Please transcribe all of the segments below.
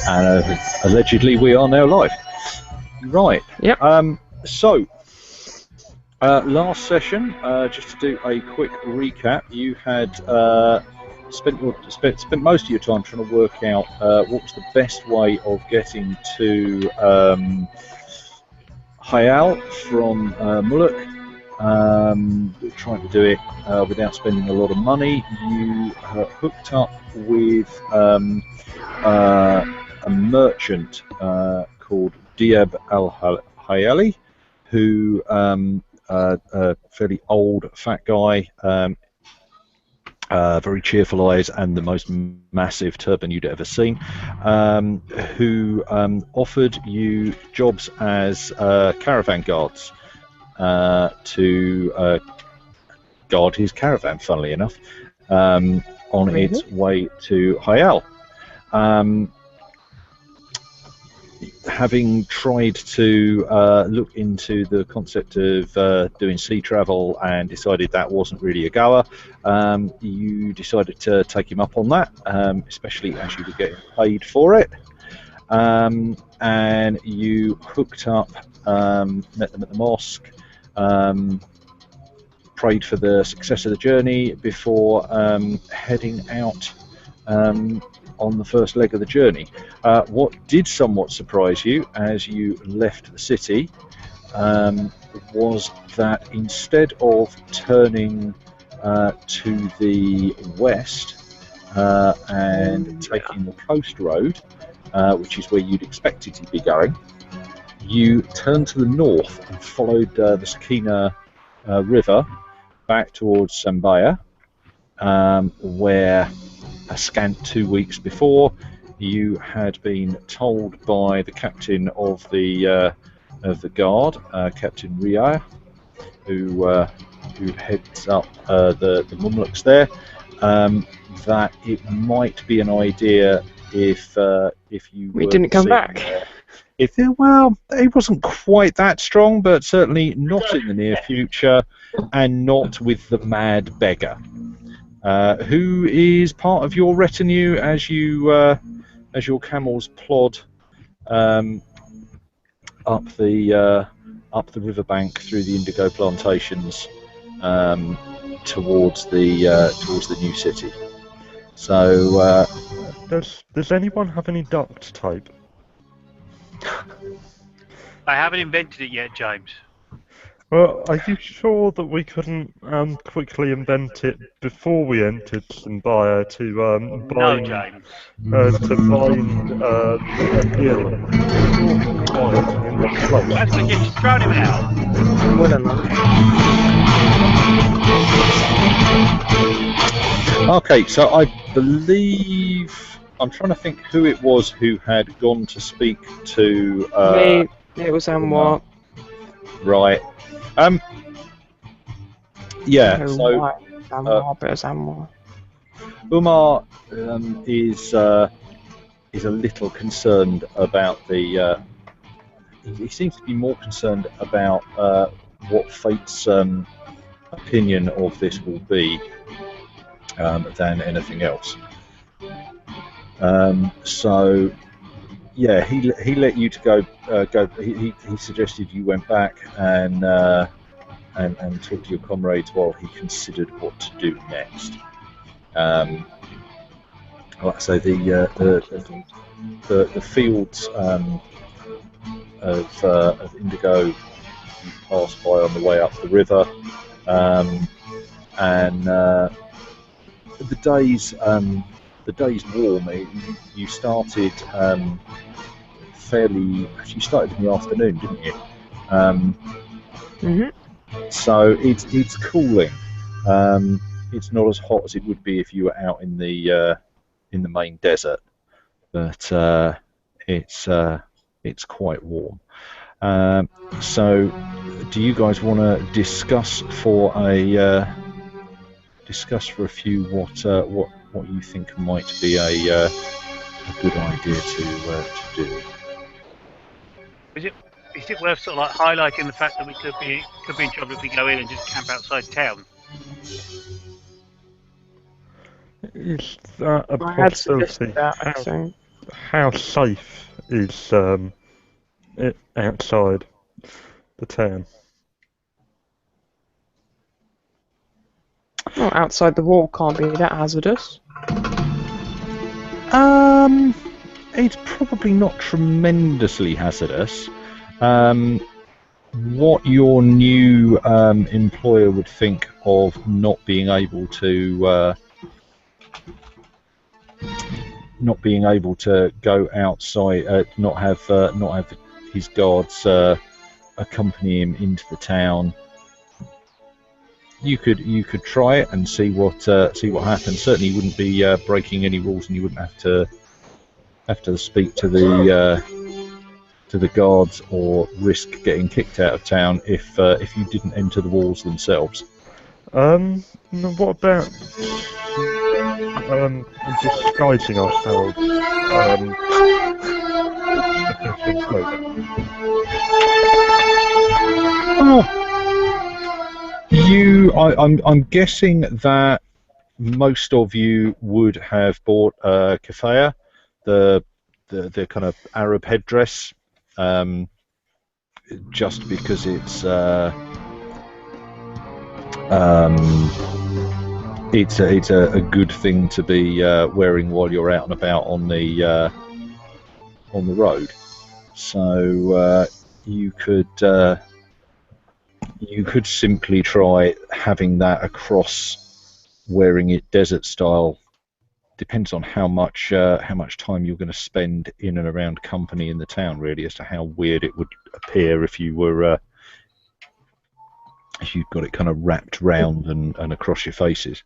And allegedly we are now live. Right. Yep. So, last session, just to do a quick recap, you had spent most of your time trying to work out what was the best way of getting to Hayal from Muluk. Trying to do it without spending a lot of money. You hooked up with a merchant called Diab al-Hayali, who a fairly old fat guy, very cheerful eyes and the most massive turban you'd ever seen, who offered you jobs as caravan guards to guard his caravan, funnily enough, on its way to Hayal. Having tried to look into the concept of doing sea travel and decided that wasn't really a goer, you decided to take him up on that, especially as you were getting paid for it. And you hooked up, met them at the mosque, prayed for the success of the journey before heading out on the first leg of the journey. What did somewhat surprise you as you left the city was that instead of turning to the west and taking the coast road, which is where you'd expected to be going, you turned to the north and followed the Sakina river back towards Sambaya, where a scant 2 weeks before you had been told by the captain of the guard, Captain Ria, who heads up the Mumluks there, that it might be an idea if you we didn't come back. Well, it wasn't quite that strong, but certainly not in the near future, and not with the mad beggar, who is part of your retinue as your camels plod up the riverbank through the indigo plantations towards the new city. So, does anyone have any duct tape? I haven't invented it yet, James. Well, are you sure that we couldn't quickly invent it before we entered Simbaya to No, bind James. to bind a hill in the place? That's the just thrown him out. okay, so I believe I'm trying to think who it was who had gone to speak to. Me. It was Anwar. Right. Yeah. No, So why? Anwar, but it was Anwar. Umar is a little concerned about the. He seems to be more concerned about what Fate's opinion of this will be than anything else. So, yeah, he let you to go. He suggested you went back and talked to your comrades while he considered what to do next. Like I say, the fields of indigo you passed by on the way up the river, and the day's warm. You started fairly. Actually, you started in the afternoon, didn't you? So it's cooling. It's not as hot as it would be if you were out in the main desert, but it's quite warm. So, do you guys want to discuss for a few what you think might be a good idea to do? Is it worth sort of like highlighting the fact that we could be in trouble if we go in and just camp outside town? Is that a I had suggested possibility? that, I think. how safe is it outside the town? Well, outside the wall can't be that hazardous. It's probably not tremendously hazardous. What your new employer would think of not being able to go outside, not have his guards accompany him into the town. You could try it and see what happens. Certainly, you wouldn't be breaking any rules, and you wouldn't have to speak to the guards or risk getting kicked out of town if you didn't enter the walls themselves. What about disguising ourselves? I'm guessing that most of you would have bought a kafaya, the kind of Arab headdress, just because it's a good thing to be wearing while you're out and about on the road. So you could simply try having that across, wearing it desert style. Depends on how much time you're going to spend in and around company in the town, really, as to how weird it would appear if you were if you'd got it kind of wrapped round and across your faces.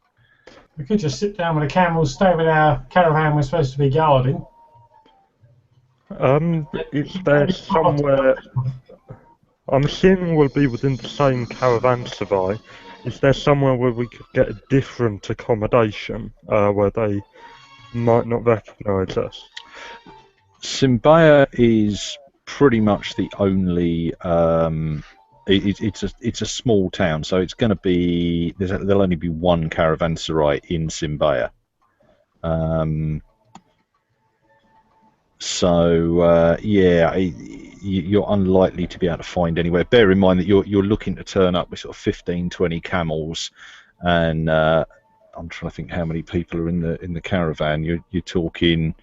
We could just sit down with the camels, stay with our caravan we're supposed to be guarding. Is there somewhere? I'm assuming we'll be within the same caravanserai. Is there somewhere where we could get a different accommodation, where they might not recognise us? Simbaya is pretty much the only. It's a small town, so it's going to be there'll only be one caravanserai in Simbaya. You're unlikely to be able to find anywhere. Bear in mind that you're looking to turn up with sort of 15, 20 camels, and I'm trying to think how many people are in the caravan. You're talking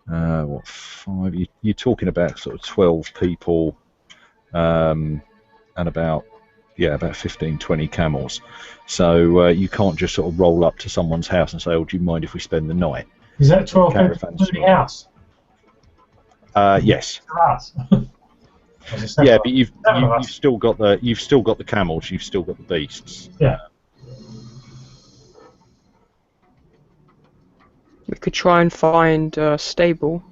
five? You're talking about sort of 12 people, and about 15, 20 camels. So you can't just sort of roll up to someone's house and say, "Oh, do you mind if we spend the night?" Is that 12 people in the house? Yes. Yeah, but you've still got the camels. You've still got the beasts. Yeah. We could try and find a stable.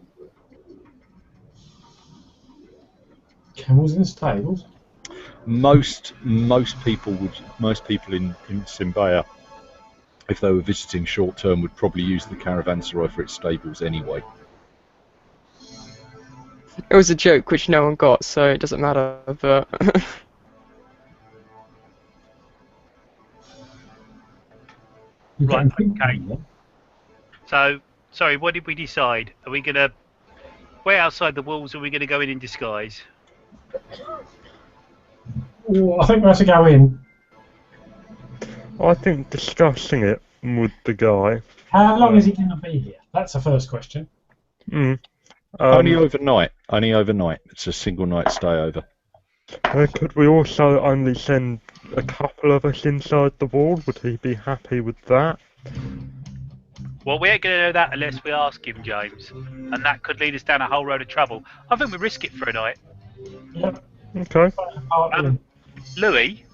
Camels in stables. Most people in Simbaya, if they were visiting short term, would probably use the caravanserai for its stables anyway. It was a joke which no one got, so it doesn't matter, but... Right, okay. So, sorry, what did we decide? Are we going to... We're outside the walls, are we going to go in disguise? Well, I think we have to go in. I think discussing it with the guy. How long is he going to be here? That's the first question. Only overnight. It's a single night stay over. Could we also only send a couple of us inside the wall? Would he be happy with that? Well, we ain't going to know that unless we ask him, James. And that could lead us down a whole road of trouble. I think we risk it for a night. Yep. Okay. Louis?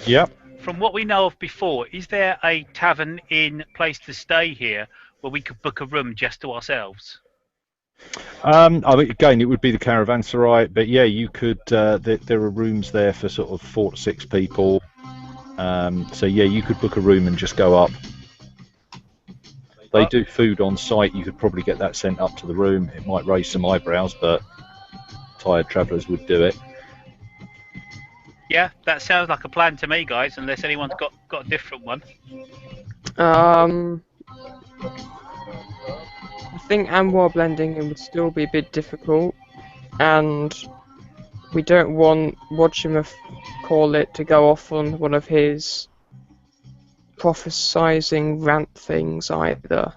Yep. From what we know of before, is there a tavern inn place to stay here where we could book a room just to ourselves? I mean, again, it would be the caravanserai, but yeah, you could. There are rooms there for sort of 4 to 6 people. So yeah, you could book a room and just go up. They do food on site. You could probably get that sent up to the room. It might raise some eyebrows, but tired travellers would do it. Yeah, that sounds like a plan to me, guys. Unless anyone's got a different one. I think Anwar blending in would still be a bit difficult, and we don't want call it to go off on one of his prophesizing rant things either.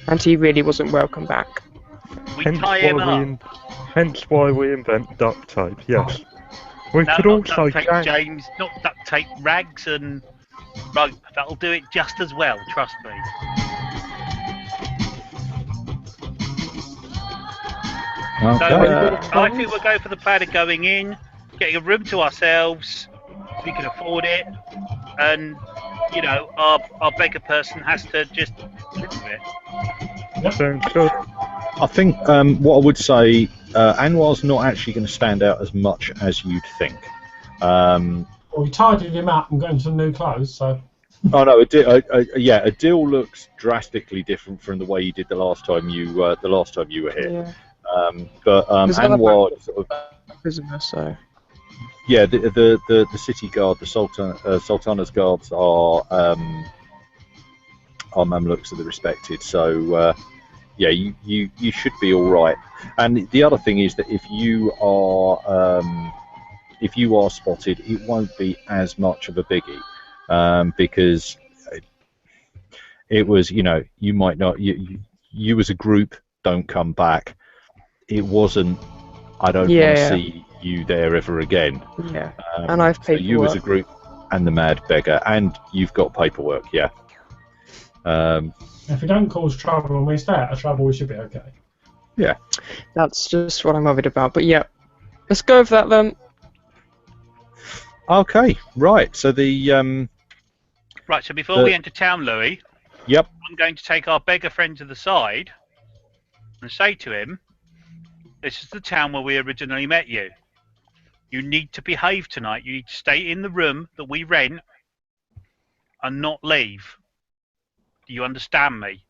And he really wasn't welcome back. We tie him up. Hence why we invent duct tape, yes. We No, could not also duct tape, James. Not duct tape, rags and rope. That'll do it just as well, trust me. Okay. So I think we'll go for the plan of going in, getting a room to ourselves. We can afford it, and you know, our beggar person has to just live with it. sounds good. I think what I would say, Anwar's not actually going to stand out as much as you'd think. Well, we tidied him up and got him some new clothes, so. Oh no, Adil looks drastically different from the way you did the last time you were here. Yeah. But Anwar sort of prisoner, so. Yeah, the city guard, the Sultana's guards are Mamluks that are respected. So yeah, you should be all right. And the other thing is that if you are spotted, it won't be as much of a biggie because it was, you know, you might not you as a group don't come back. It wasn't. I don't want to see you there ever again. Yeah, and I've paperwork. So you as a group and the mad beggar, and you've got paperwork, yeah. If we don't cause trouble and we stay out of trouble, we should be okay. Yeah. That's just what I'm worried about. But yeah, let's go with that then. Okay, right. So the Right. So before we enter town, Louis. Yep. I'm going to take our beggar friend to the side and say to him, "This is the town where we originally met you. You need to behave tonight. You need to stay in the room that we rent and not leave. Do you understand me?"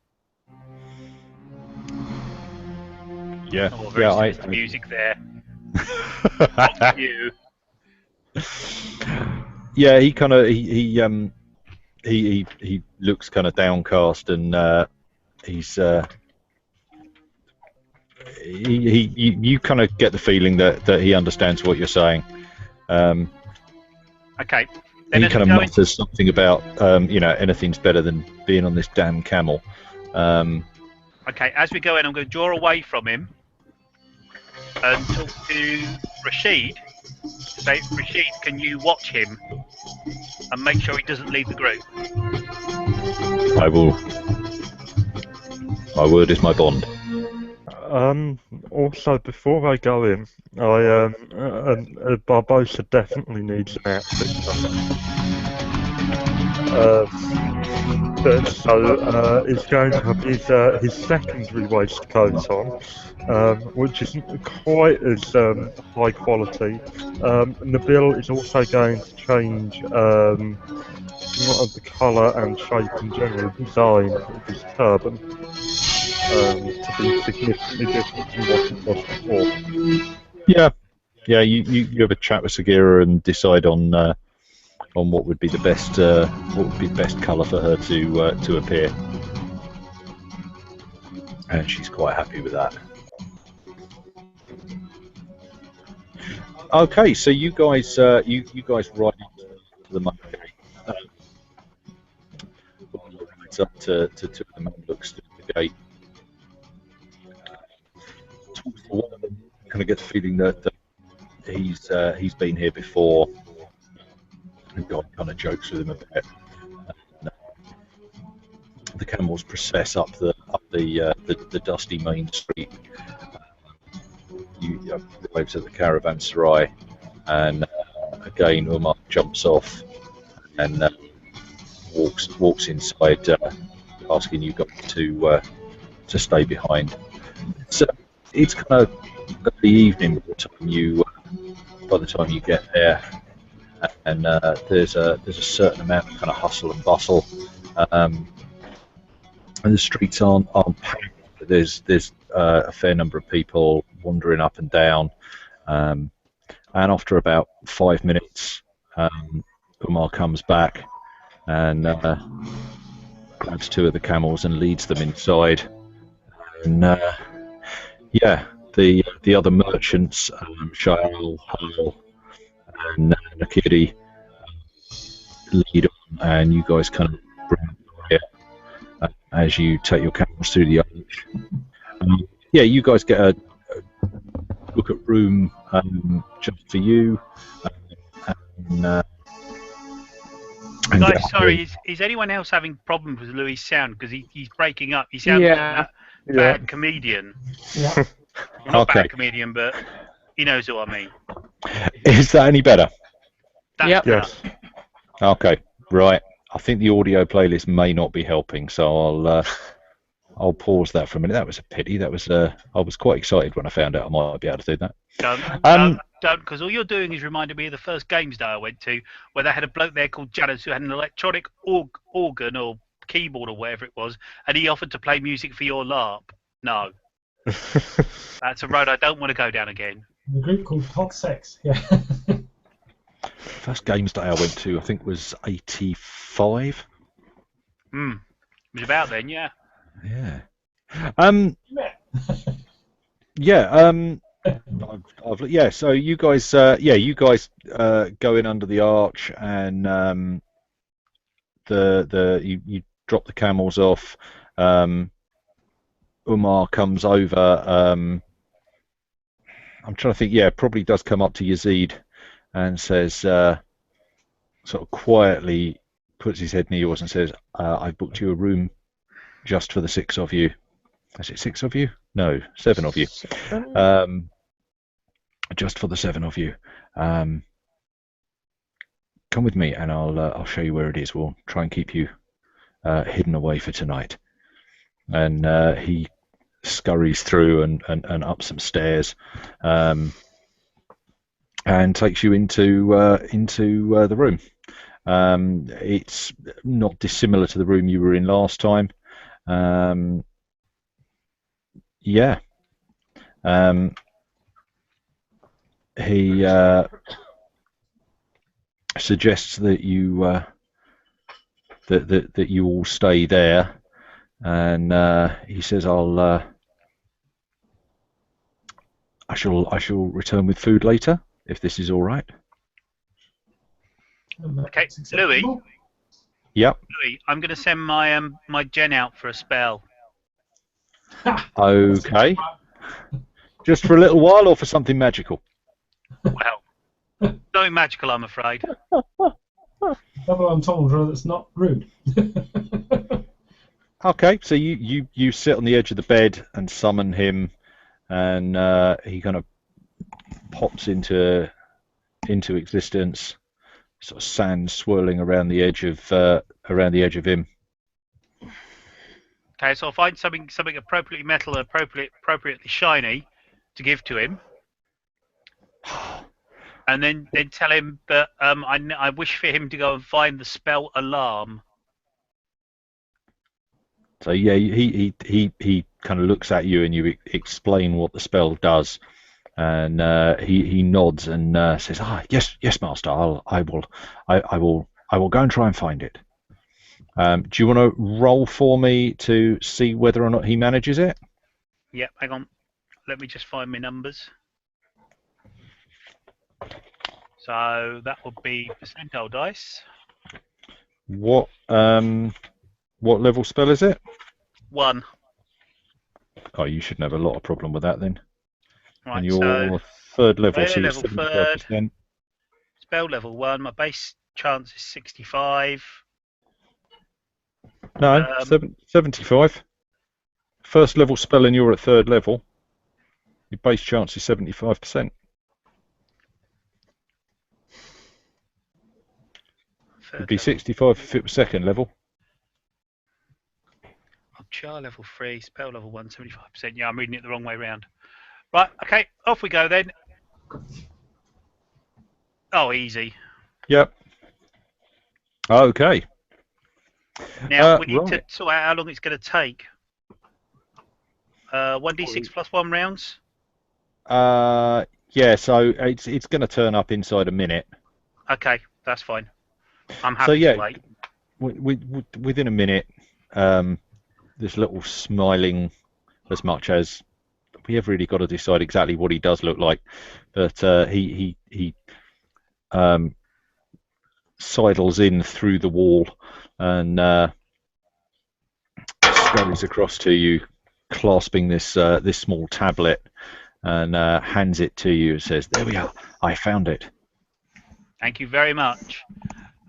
Yeah. Oh, very sinister music there. Fuck you. Yeah, he kind of he looks kind of downcast, and you kind of get the feeling that he understands what you're saying. Okay. Then he kind of mutters something about you know, anything's better than being on this damn camel. Okay, as we go in, I'm going to draw away from him and talk to Rashid. Say, Rashid, can you watch him and make sure he doesn't leave the group? I will. My word is my bond. Also, before I go in, Barbosa definitely needs an outfit. So he's going to have his secondary waistcoat on, which isn't quite as high quality. Nabil is also going to change the colour and shape and general design of his turban to be significantly different from what it was before. Yeah. You have a chat with Sagira and decide on what would be the best colour for her to appear, and she's quite happy with that. Okay, so you guys ride into the monkey. Rides up to the Mamluks through the gate. Talks to one of them, kind of get the feeling that he's been here before. And God kind of jokes with him a bit. The camels process up the dusty main street. You arrive at the caravanserai, and again Umar jumps off and walks inside, asking you guys to stay behind. So it's kind of the evening by the time you get there. And there's a certain amount of kind of hustle and bustle, and the streets aren't packed. There's a fair number of people wandering up and down, and after about 5 minutes, Umar comes back and grabs two of the camels and leads them inside, And yeah, the other merchants, Shael, Hal, and Nakiri lead on, and you guys kind of bring up the rear as you take your camels through the arch. Yeah, you guys get a look at room just for you. And Guys, sorry, is anyone else having problems with Louis' sound? Because he's breaking up. He sounds like that bad comedian. Yeah. Well, not Okay. bad comedian, but he knows what I mean. Is that any better? That's better. Yes. Okay, right. I think the audio playlist may not be helping, so I'll pause that for a minute. That was a pity. That was I was quite excited when I found out I might be able to do that. Don't, because all you're doing is reminding me of the first games day I went to, where they had a bloke there called Janus who had an electronic organ or keyboard or whatever it was, and he offered to play music for your LARP. No. That's a road I don't want to go down again. The group called Hot Sex. Yeah. First games day I went to, I think, was 85. It was about then, yeah. Yeah. Yeah. So you guys, go in under the arch, and you drop the camels off. Umar comes over. I'm trying to think. Yeah, probably does come up to Yazid and says, sort of quietly, puts his head near yours and says, "I've booked you a room just for the 6 of you." Is it 6 of you? No, 7 of you. Just for the 7 of you. Come with me, and I'll show you where it is. We'll try and keep you hidden away for tonight. And he scurries through and up some stairs, and takes you into the room. It's not dissimilar to the room you were in last time. He suggests that you that you all stay there, and he says, I shall return with food later, if this is all right. Okay, Louis. Yep. Louis, I'm going to send my my gen out for a spell. Okay. Just for a little while, or for something magical? Well, nothing magical, I'm afraid. Double entendre that's not rude. Okay, so you sit on the edge of the bed and summon him, and he kind of pops into existence, sort of sand swirling around the edge of him. Okay, so I'll find something appropriately metal and appropriately shiny to give to him, and then tell him that I wish for him to go and find the spell alarm. So yeah, he kind of looks at you, and you explain what the spell does, and he nods and says, yes, master. I will go and try and find it. Do you want to roll for me to see whether or not he manages it? Yep, hang on. Let me just find my numbers. So that would be percentile dice. What level spell is it? 1. Oh, you shouldn't have a lot of problem with that then. Right, and you're so 3rd level, so player you're level 75%. spell level 1. My base chance is 65. No, 75. 1st level spell and you're at 3rd level. Your base chance is 75%. It'd be 65 if it was 2nd level. Char level 3, spell level 1, 75%. Yeah, I'm reading it the wrong way round. Right, okay, off we go then. Oh, easy. Yep. Okay. Now, we need right. to sort out how long it's going to take. 1d6 plus 1 rounds? Yeah, so it's going to turn up inside a minute. Okay, that's fine. I'm happy to wait. Within a minute, this little smiling as much as we have really got to decide exactly what he does look like. But he sidles in through the wall and scurries across to you, clasping this this small tablet, and hands it to you and says, "There we are. I found it." Thank you very much.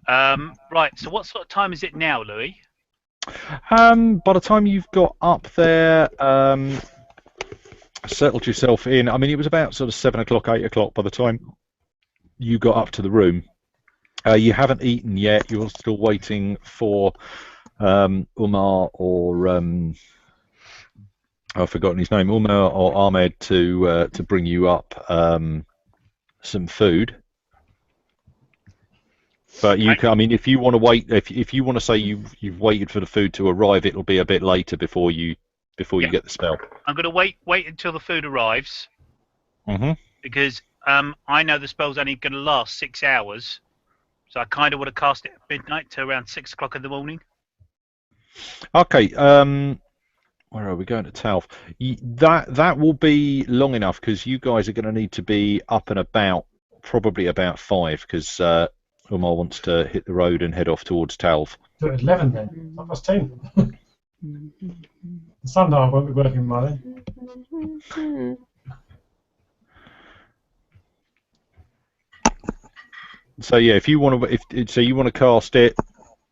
Right, so what sort of time is it now, Louis? By the time you've got up there, settled yourself in, I mean, it was about sort of 7 o'clock, 8 o'clock by the time you got up to the room. You haven't eaten yet. You're still waiting for Umar or I've forgotten his name, Umar or Ahmed to bring you up some food. But you can, I mean, if you want to wait, if you want to say you've waited for the food to arrive, it'll be a bit later before you get the spell. I'm going to wait until the food arrives. Mm-hmm. Because I know the spell's only going to last 6 hours. So I kind of want to cast it at midnight to around 6 o'clock in the morning. Okay. Where are we going to Talf? That will be long enough because you guys are going to need to be up and about, probably about 5, because Umar wants to hit the road and head off towards Talf. Do it at 11 then. 10. The sundial won't be working by then. So yeah, if you want to, you want to cast it,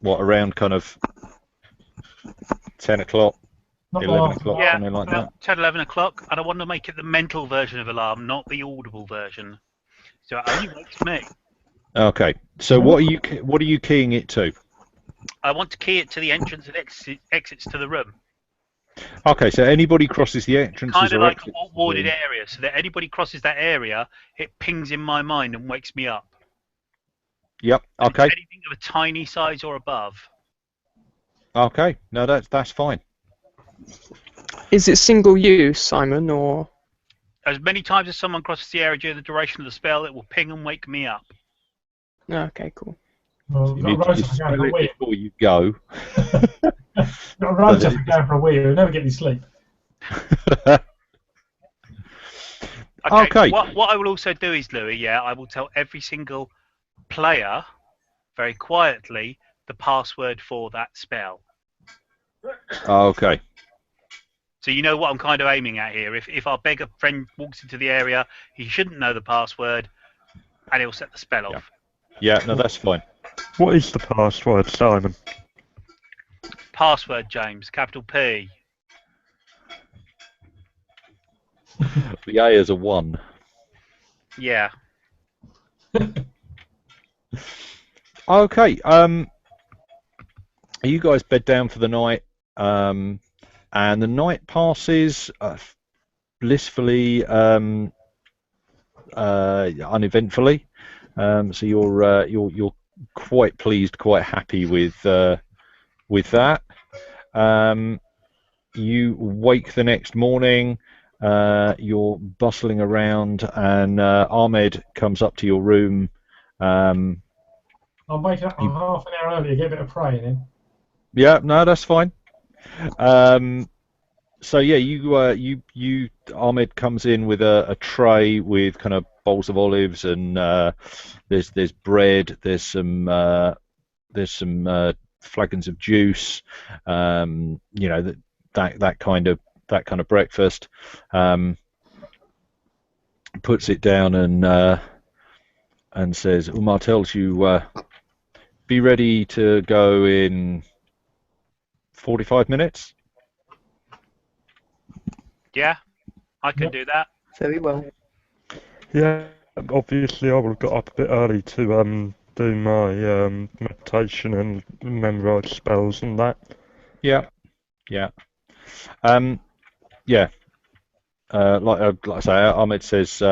what, around kind of 10 o'clock, Not 11 long. o'clock, Yeah, something like that. 10, 11 o'clock, and I want to make it the mental version of alarm, not the audible version. So it only wakes me. Okay. So what are you keying it to? I want to key it to the entrance and exits to the room. Okay, so anybody crosses the entrances Kind of or like exits a warded area, so that anybody crosses that area, it pings in my mind and wakes me up. Yep. Okay. Anything of a tiny size or above. Okay. No, that's fine. Is it single use, Simon, or? As many times as someone crosses the area during the duration of the spell, it will ping and wake me up. Okay, cool. Well, You we've need got a to rotor for spell going for a it wee. before you go. Got a rotor for going for a wee. We'll never get any sleep. Okay. What I will also do is, Louis, I will tell every single player, very quietly, the password for that spell. Okay. So you know what I'm kind of aiming at here. If our beggar friend walks into the area, he shouldn't know the password, and he'll set the spell off. Yeah, no, that's fine. What is the password, Simon? Password, James, capital P. The A is a 1. Yeah. Okay. You guys bed down for the night, and the night passes blissfully, uneventfully. So you're quite pleased, quite happy with that. You wake the next morning. You're bustling around, and Ahmed comes up to your room. I'm waking up half an hour early to get a bit of praying in. Yeah, no, that's fine. So yeah, Ahmed comes in with a tray with kind of bowls of olives, and there's bread, there's some flagons of juice, that kind of breakfast. Puts it down and says, Umar tells you, be ready to go in 45 minutes. Yeah, I can do that. Very well. Yeah, obviously I would have got up a bit early to do my meditation and memorise spells and that. Yeah. Like I say, Ahmed says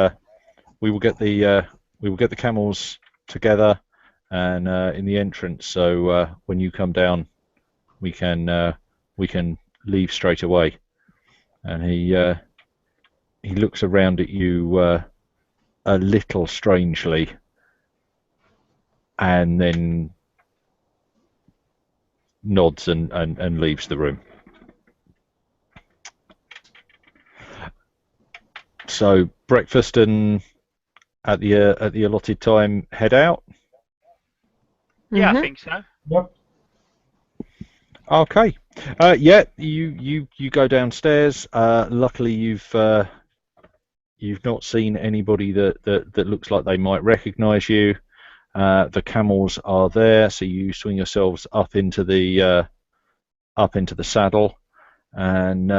we will get the camels together and in the entrance. So when you come down, we can leave straight away. And he looks around at you a little strangely, and then nods and leaves the room. So breakfast and at the allotted time head out. Yeah, I Mhm. think so. Yep. Okay. Yeah, you go downstairs. Luckily, you've not seen anybody that looks like they might recognise you. The camels are there, so you swing yourselves up into the saddle, and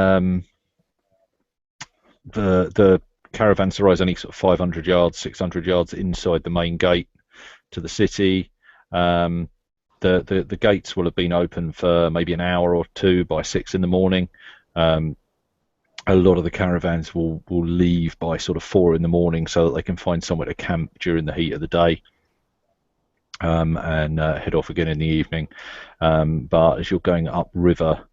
the caravanserai is only sort of 500 yards, 600 yards inside the main gate to the city. The gates will have been open for maybe an hour or two by 6 in the morning. A lot of the caravans will leave by sort of 4 in the morning so that they can find somewhere to camp during the heat of the day, and head off again in the evening. But as you're going upriver,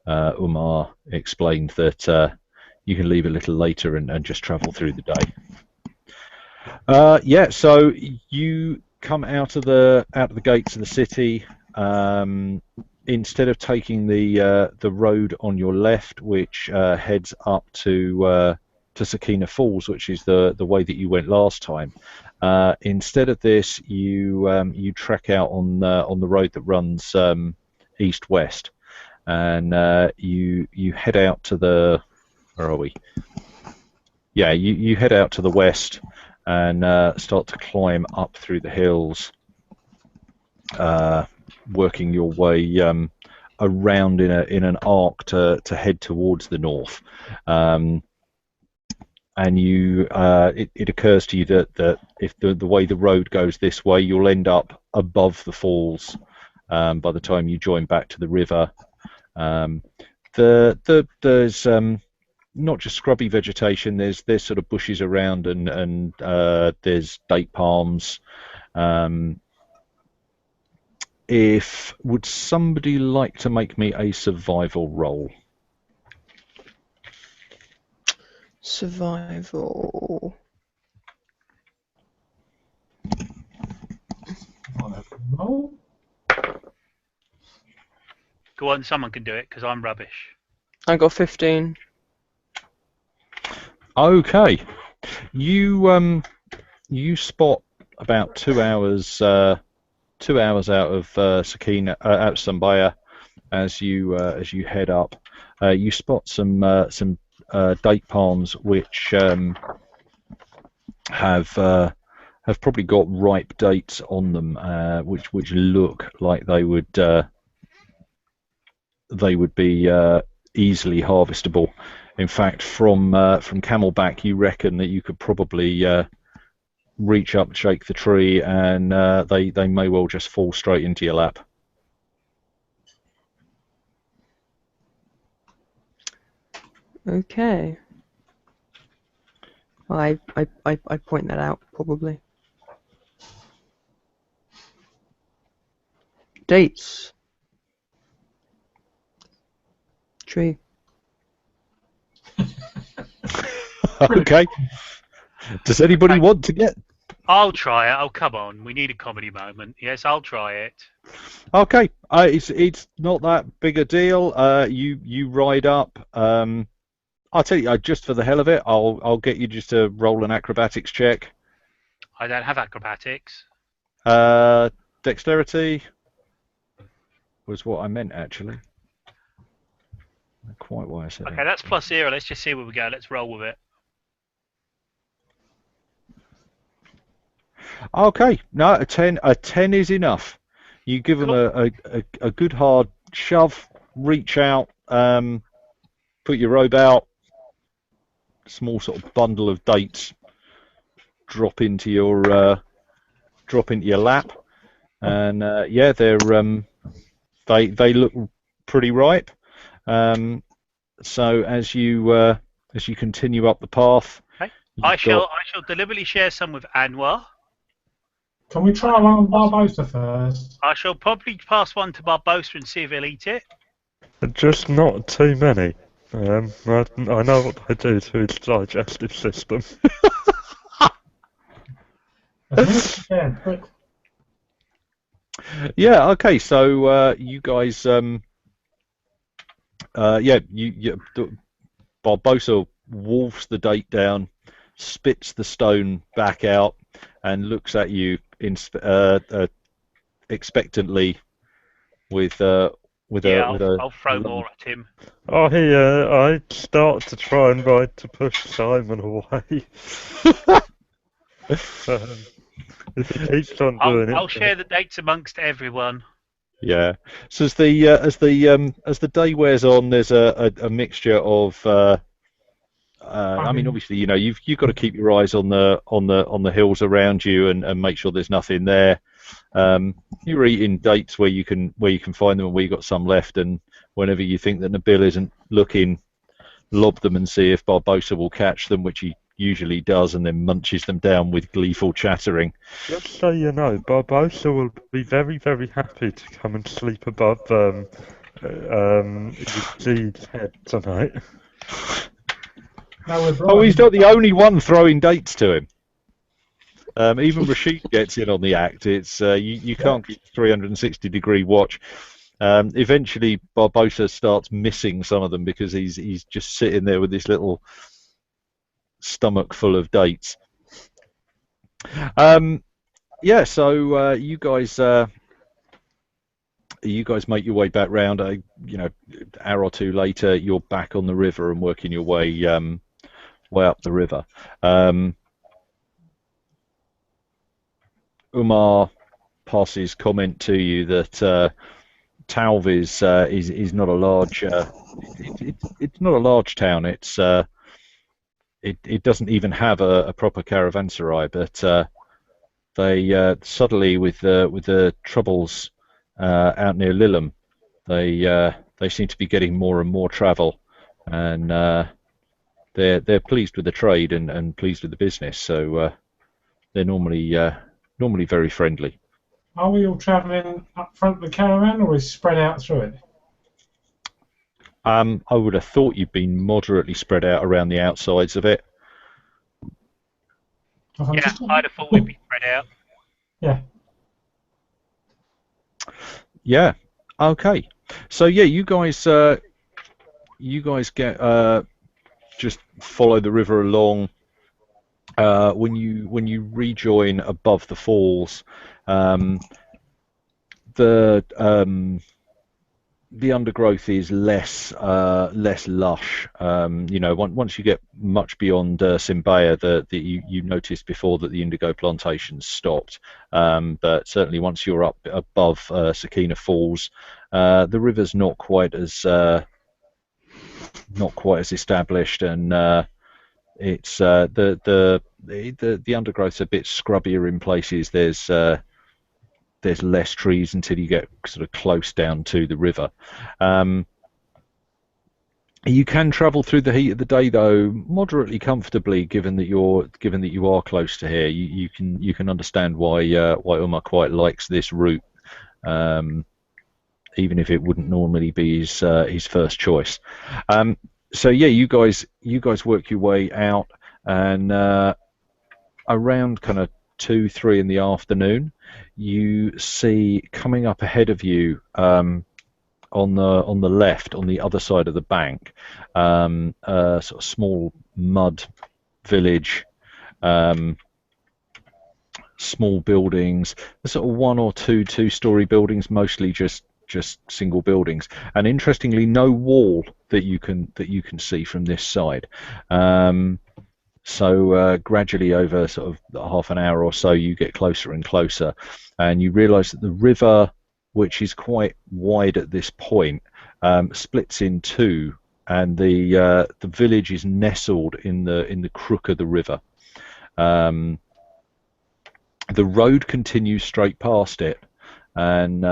Umar explained that you can leave a little later and just travel through the day. Yeah, so you come out of the gates of the city. Instead of taking the road on your left, which heads up to Sakina Falls, which is the way that you went last time, instead of this, you trek out on the road that runs east-west, and you head out to the, where are we? Yeah, you head out to the west and start to climb up through the hills, working your way around in an arc to head towards the north. And it occurs to you that if the way the road goes this way, you'll end up above the falls by the time you join back to the river. There's not just scrubby vegetation. There's sort of bushes around, and there's date palms. Would somebody like to make me a survival roll? Survival. Roll. Go on, someone can do it because I'm rubbish. I got 15. Okay, you spot about 2 hours out of Sakina, out of Sambaya, as you head up. You spot some date palms which have probably got ripe dates on them, which look like they would be easily harvestable. In fact, from Camelback, you reckon that you could probably reach up, shake the tree, and they may well just fall straight into your lap. Okay. I point that out, probably. Dates. Tree. Okay. Does anybody want to get? I'll try it. Oh, come on. We need a comedy moment. Yes, I'll try it. Okay. It's not that big a deal. You ride up. I'll tell you, just for the hell of it, I'll get you just to roll an acrobatics check. I don't have acrobatics. Dexterity was what I meant, actually. Not quite why I said Okay, that. that's +0. Let's just see where we go. Let's roll with it. Okay, no, a 10 is enough. You give them a good hard shove, reach out, put your robe out, small sort of bundle of dates drop into your lap, and yeah, they look pretty ripe. So as you continue up the path, Okay. I shall deliberately share some with Anwar. Can we try one with Barbosa first? I shall probably pass one to Barbosa and see if he'll eat it. Just not too many. I know what they do to his digestive system. As many as you can, quick. yeah, okay. So you guys, yeah, Barbosa wolfs the date down, spits the stone back out and looks at you expectantly with I'll throw more at him. Oh, here, I start to try and to push Simon away. If he keeps on doing it. I'll share the dates amongst everyone. Yeah. So as the day wears on, there's a mixture of. I mean, obviously, you've got to keep your eyes on the hills around you and make sure there's nothing there. You're eating dates where you can find them and where you've got some left, and whenever you think that Nabil isn't looking, lob them and see if Barbosa will catch them, which he usually does, and then munches them down with gleeful chattering. Just so you know, Barbosa will be very, very happy to come and sleep above Eugene's head tonight. He's not the only one throwing dates to him. Even Rashid gets in on the act. It's you can't keep 360-degree watch. Eventually, Barbosa starts missing some of them because he's just sitting there with this little stomach full of dates. Yeah, so you guys make your way back round. An hour or two later, you're back on the river and working your way up the river. Umar passes comment to you that Talv is not a large. It's not a large town. It doesn't even have a proper caravanserai, but they suddenly with the troubles out near Lillam, they seem to be getting more and more travel, and they're pleased with the trade and pleased with the business. So they're normally very friendly. Are we all travelling up front of the caravan, or is it spread out through it? I would have thought you'd been moderately spread out around the outsides of it. Yeah, I'd have thought we'd be spread out. Yeah. Yeah. Okay. So yeah, you guys get just follow the river along. When you rejoin above the falls, the undergrowth is less lush. Once you get much beyond Simbaya, you noticed before that the indigo plantations stopped. But certainly once you're up above Sakina Falls, the river's not quite as established, and it's the undergrowth's a bit scrubbier in places. There's less trees until you get sort of close down to the river. You can travel through the heat of the day, though, moderately comfortably, given that you are close to here. You can understand why Umar quite likes this route, even if it wouldn't normally be his first choice. So yeah, you guys work your way out, and around kind of 2-3 in the afternoon, you see coming up ahead of you on the left, on the other side of the bank, a sort of small mud village, small buildings, sort of 1 or 2 two-story buildings, mostly just single buildings, and interestingly, no wall that you can see from this side. So gradually, over sort of half an hour or so, you get closer and closer, and you realise that the river, which is quite wide at this point, splits in two, and the village is nestled in the crook of the river. The road continues straight past it, and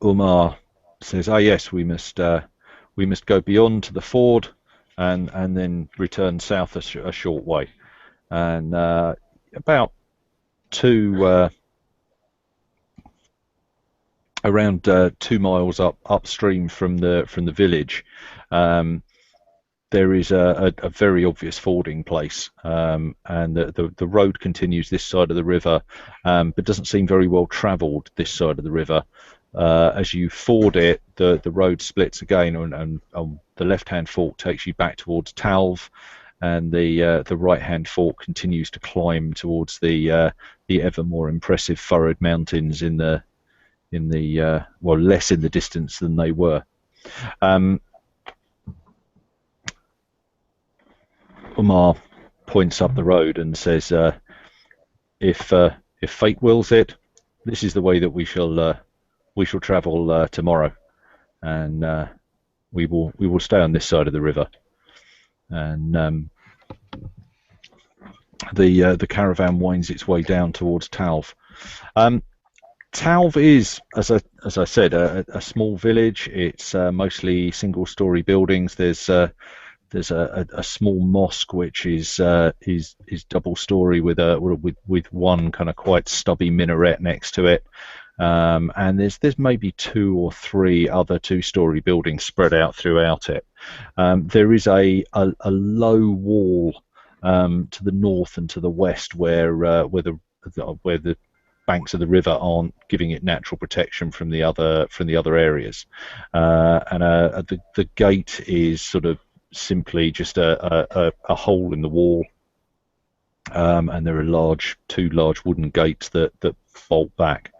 Umar says, "Ah, yes, we must go beyond to the ford, and then return south a short way, and about around 2 miles upstream from the village, there is a very obvious fording place, and the road continues this side of the river, but doesn't seem very well travelled this side of the river. as you ford it, the road splits again, and the left-hand fork takes you back towards Talv, and the right-hand fork continues to climb towards the ever more impressive furrowed mountains in the well, less in the distance than they were. Umar points up the road and says, if fate wills it, this is the way that we shall travel tomorrow, and we will stay on this side of the river. And the caravan winds its way down towards Talv. Talv is, as I said, a small village. It's mostly single-story buildings. There's a small mosque which is double-story with one kind of quite stubby minaret next to it, and there's maybe 2 or 3 other 2-story buildings spread out throughout it. There is a low wall to the north and to the west where the banks of the river aren't giving it natural protection from the other areas, and the gate is sort of simply just a hole in the wall, and there are 2 large wooden gates that bolt back.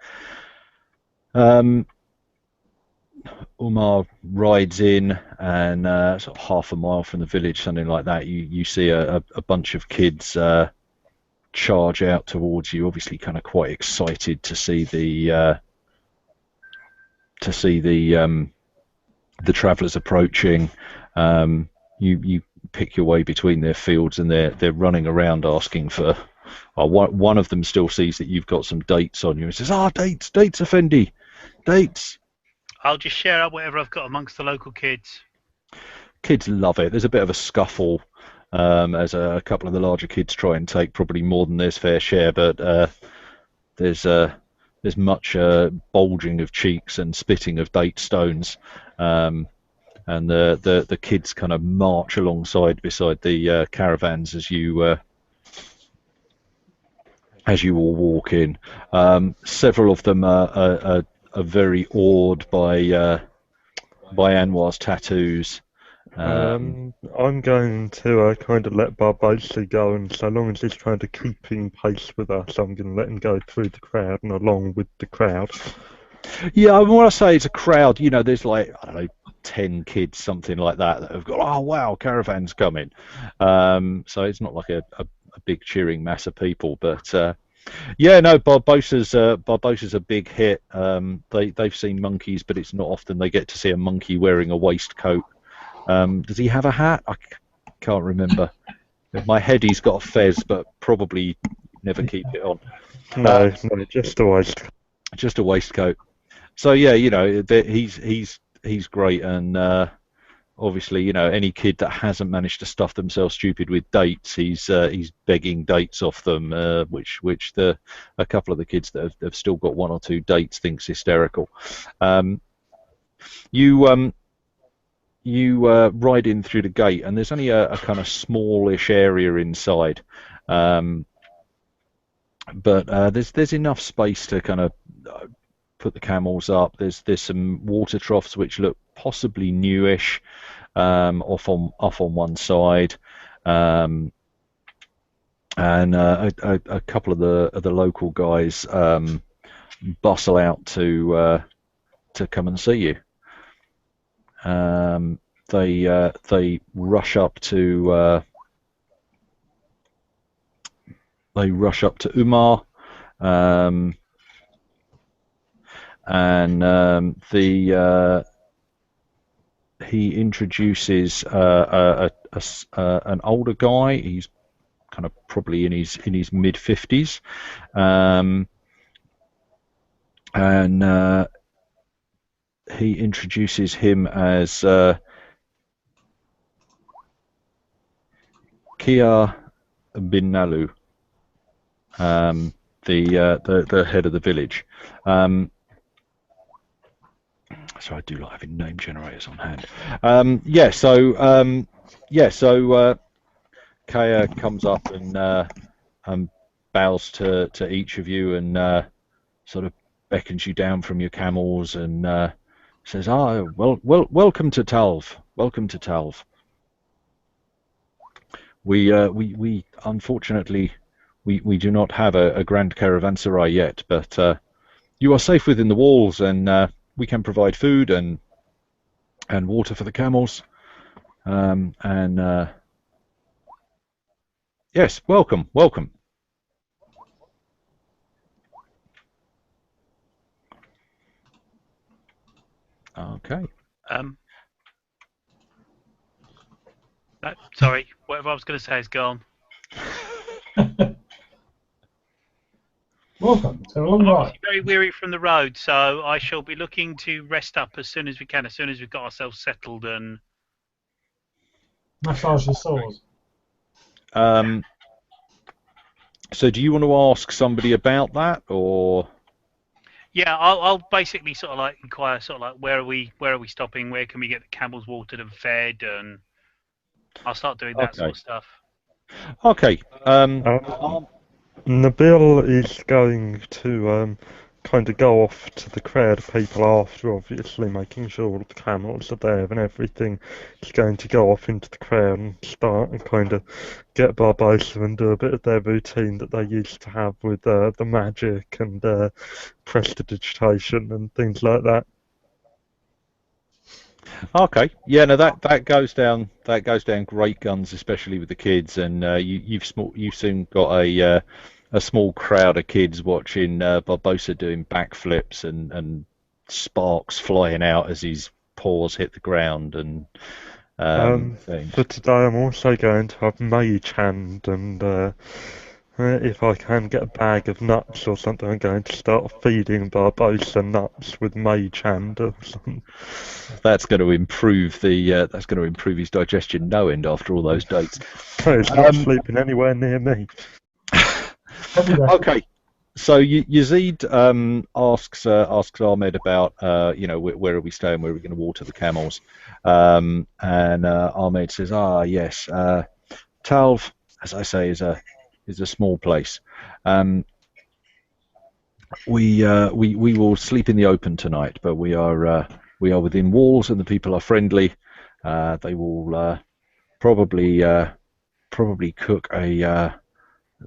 Umar rides in, and sort of half a mile from the village, something like that, you see a bunch of kids charge out towards you, obviously kind of quite excited to see the travellers approaching. You pick your way between their fields, and they're running around asking for. One of them still sees that you've got some dates on you and says, dates, Effendi, dates. I'll just share out whatever I've got amongst the local kids. Kids love it. There's a bit of a scuffle as a couple of the larger kids try and take probably more than their fair share, but there's much bulging of cheeks and spitting of date stones, and the kids kind of march alongside beside the caravans as you all walk in. Several of them are very awed by Anwar's tattoos. I'm going to kind of let Barbosa go, and so long as he's trying to keep in pace with us, I'm going to let him go through the crowd and along with the crowd. Yeah, when I say it's a crowd, there's like, I don't know, 10 kids, something like that have got, oh wow, caravan's coming. So it's not like a big cheering mass of people, but yeah, no, Barbosa's a big hit. They've seen monkeys, but it's not often they get to see a monkey wearing a waistcoat. Does he have a hat? I can't remember. In my head, he's got a fez, but probably never keep it on. No, just a waistcoat. Just a waistcoat. So yeah, he's great, and obviously, any kid that hasn't managed to stuff themselves stupid with dates, he's begging dates off them, which a couple of the kids that have still got 1 or 2 dates thinks hysterical. You ride in through the gate, and there's only a kind of smallish area inside, but there's enough space to kind of put the camels up. There's some water troughs which look possibly newish, off on one side, and a couple of the local guys bustle out to come and see you. They rush up to Umar, and he introduces an older guy. He's kind of probably in his mid-50s, and he introduces him as Kia bin Nalu, the head of the village. So I do like having name generators on hand. So Kaya comes up and bows to each of you and sort of beckons you down from your camels and says, welcome to Talv. Welcome to Talv. We unfortunately we do not have a grand caravanserai yet, but you are safe within the walls, and we can provide food and water for the camels. Yes, welcome. Okay. No, sorry, whatever I was going to say is gone. Welcome to a long I'm ride. obviously very weary from the road, so I shall be looking to rest up as soon as we can, as soon as we've got ourselves settled and... Massage your sores. So do you want to ask somebody about that, or? Yeah, I'll basically sort of like inquire, sort of like where are we stopping, where can we get the camels watered and fed, and I'll start doing that sort of stuff. Okay. Nabil is going to kind of go off to the crowd of people after, obviously, making sure all the camels are there and everything. He's going to go off into the crowd and start and kind of get Barbosa and do a bit of their routine that they used to have with the magic and prestidigitation and things like that. Okay. Yeah. No, that goes down. That goes down great guns, especially with the kids. And you've soon got a small crowd of kids watching Barbosa doing backflips and sparks flying out as his paws hit the ground and things. For today, I'm also going to have Mage Hand, and if I can get a bag of nuts or something, I'm going to start feeding Barbosa nuts with Mage Hand or something. That's going to improve his digestion no end after all those dates. He's not sleeping anywhere near me. Okay, so Yazid asks Ahmed about where are we staying, where are we going to water the camels, and Ahmed says, yes, Talv, as I say, is a small place. We will sleep in the open tonight, but we are within walls, and the people are friendly. They will probably cook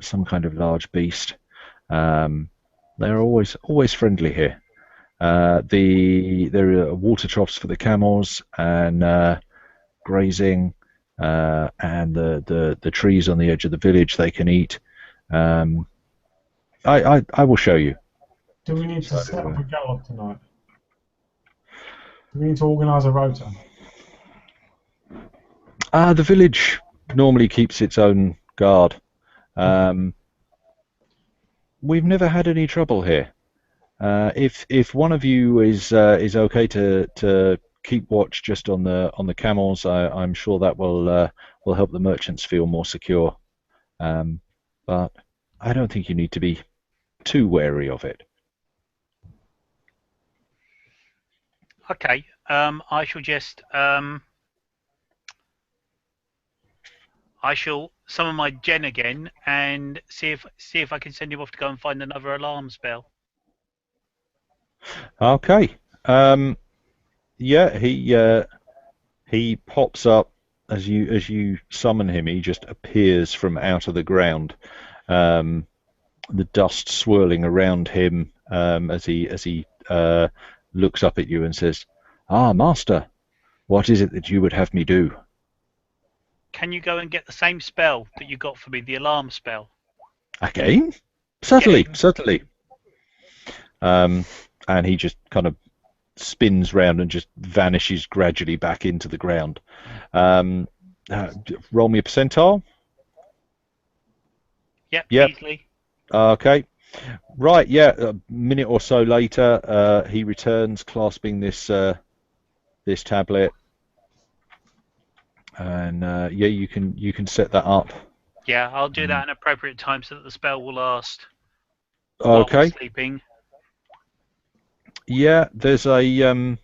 some kind of large beast. They're always friendly here. There are water troughs for the camels and grazing, and the trees on the edge of the village they can eat. I will show you. Do we need to set up a gallop tonight? Do we need to organise a rota? The village normally keeps its own guard. We've never had any trouble here. If one of you is okay to keep watch just on the camels, I'm sure that will help the merchants feel more secure. But I don't think you need to be too wary of it. Okay. I shall just I shall summon my Gen again and see if I can send him off to go and find another alarm spell. Okay. Yeah, he pops up as you summon him. He just appears from out of the ground. The dust swirling around him as he looks up at you and says, Master, what is it that you would have me do? Can you go and get the same spell that you got for me, the alarm spell? Again? Certainly. And he just kind of spins round and just vanishes gradually back into the ground. Roll me a percentile. Yep. Easily. Okay. Right, yeah. A minute or so later, he returns clasping this tablet. And you can set that up. Yeah, I'll do that at an appropriate time so that the spell will last. Okay. While I'm sleeping. Yeah, there's a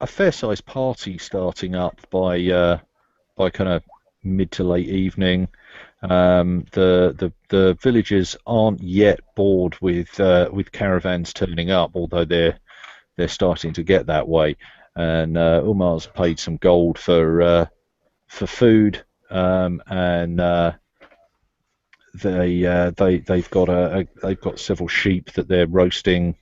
fair-sized party starting up by kind of mid to late evening. The villagers aren't yet bored with caravans turning up, although they're starting to get that way. And Umar's paid some gold for food, and they've got several sheep that they're roasting.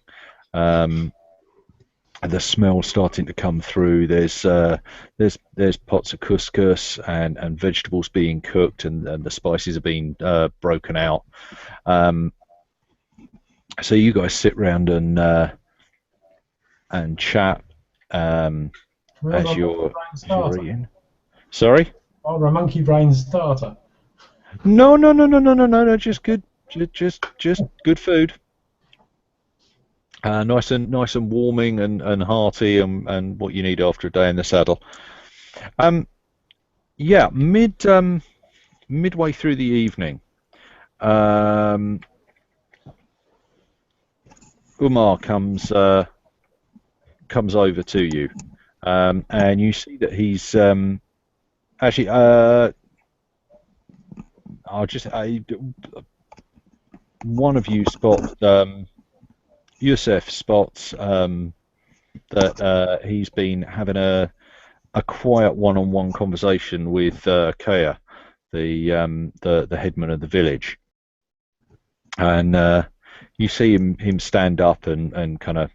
The smell's starting to come through. There's pots of couscous and vegetables being cooked, and the spices are being broken out. So you guys sit round and chat as you're eating. Sorry? Order a monkey brain starter. No. Just good food. Nice and warming and hearty, and what you need after a day in the saddle. Yeah, midway through the evening, Umar comes over to you, and you see that he's actually. One of you spots. Yusef spots that he's been having a quiet one-on-one conversation with Kaya, the headman of the village, and you see him stand up and kind of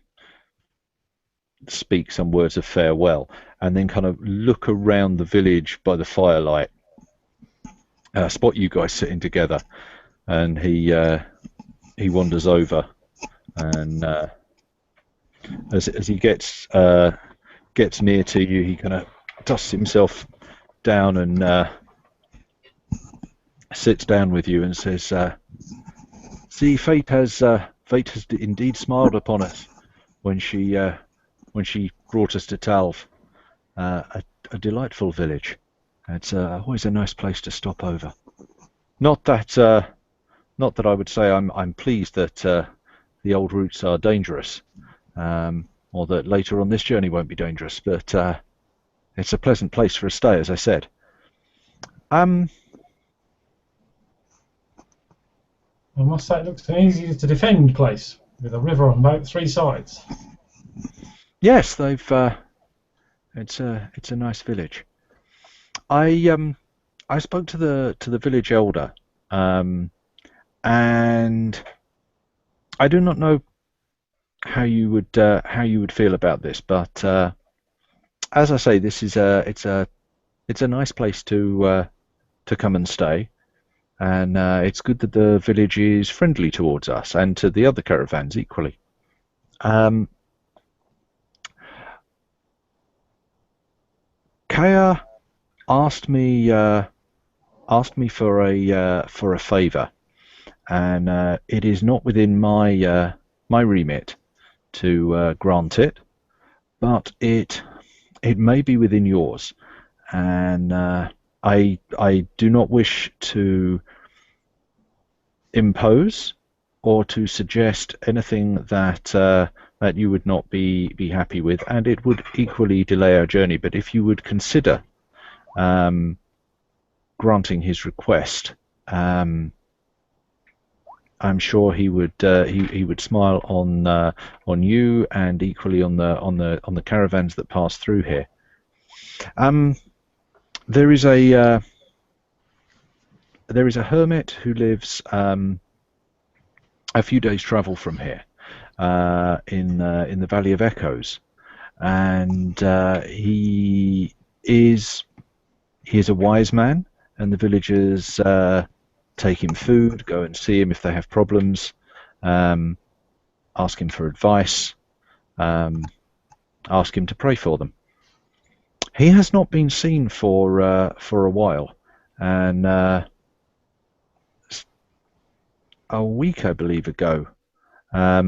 speak some words of farewell, and then kind of look around the village by the firelight, spot you guys sitting together, and he wanders over. And as he gets near to you, he kind of dusts himself down and sits down with you and says, "See, fate has indeed smiled upon us when she brought us to Talv. A delightful village. It's always a nice place to stop over. Not that I would say I'm pleased that." The old routes are dangerous, or that later on this journey won't be dangerous, but it's a pleasant place for a stay, as I said. I must say it looks an easy to defend place, with a river on both 3 sides. Yes, they've. It's a nice village. I spoke to the village elder, and I do not know how you would feel about this, but as I say, this is it's a nice place to come and stay, and it's good that the village is friendly towards us and to the other caravans equally. Kaya asked me for a favour. And it is not within my remit to grant it, but it may be within yours, and I do not wish to impose or to suggest anything that you would not be happy with, and it would equally delay our journey. But if you would consider granting his request, I'm sure he would smile on you, and equally on the caravans that pass through here. There is a hermit who lives a few days' travel from here, in the Valley of Echoes, and he is a wise man, and the villagers take him food, go and see him if they have problems, ask him for advice, ask him to pray for them. He has not been seen for a while, and a week, I believe, ago, a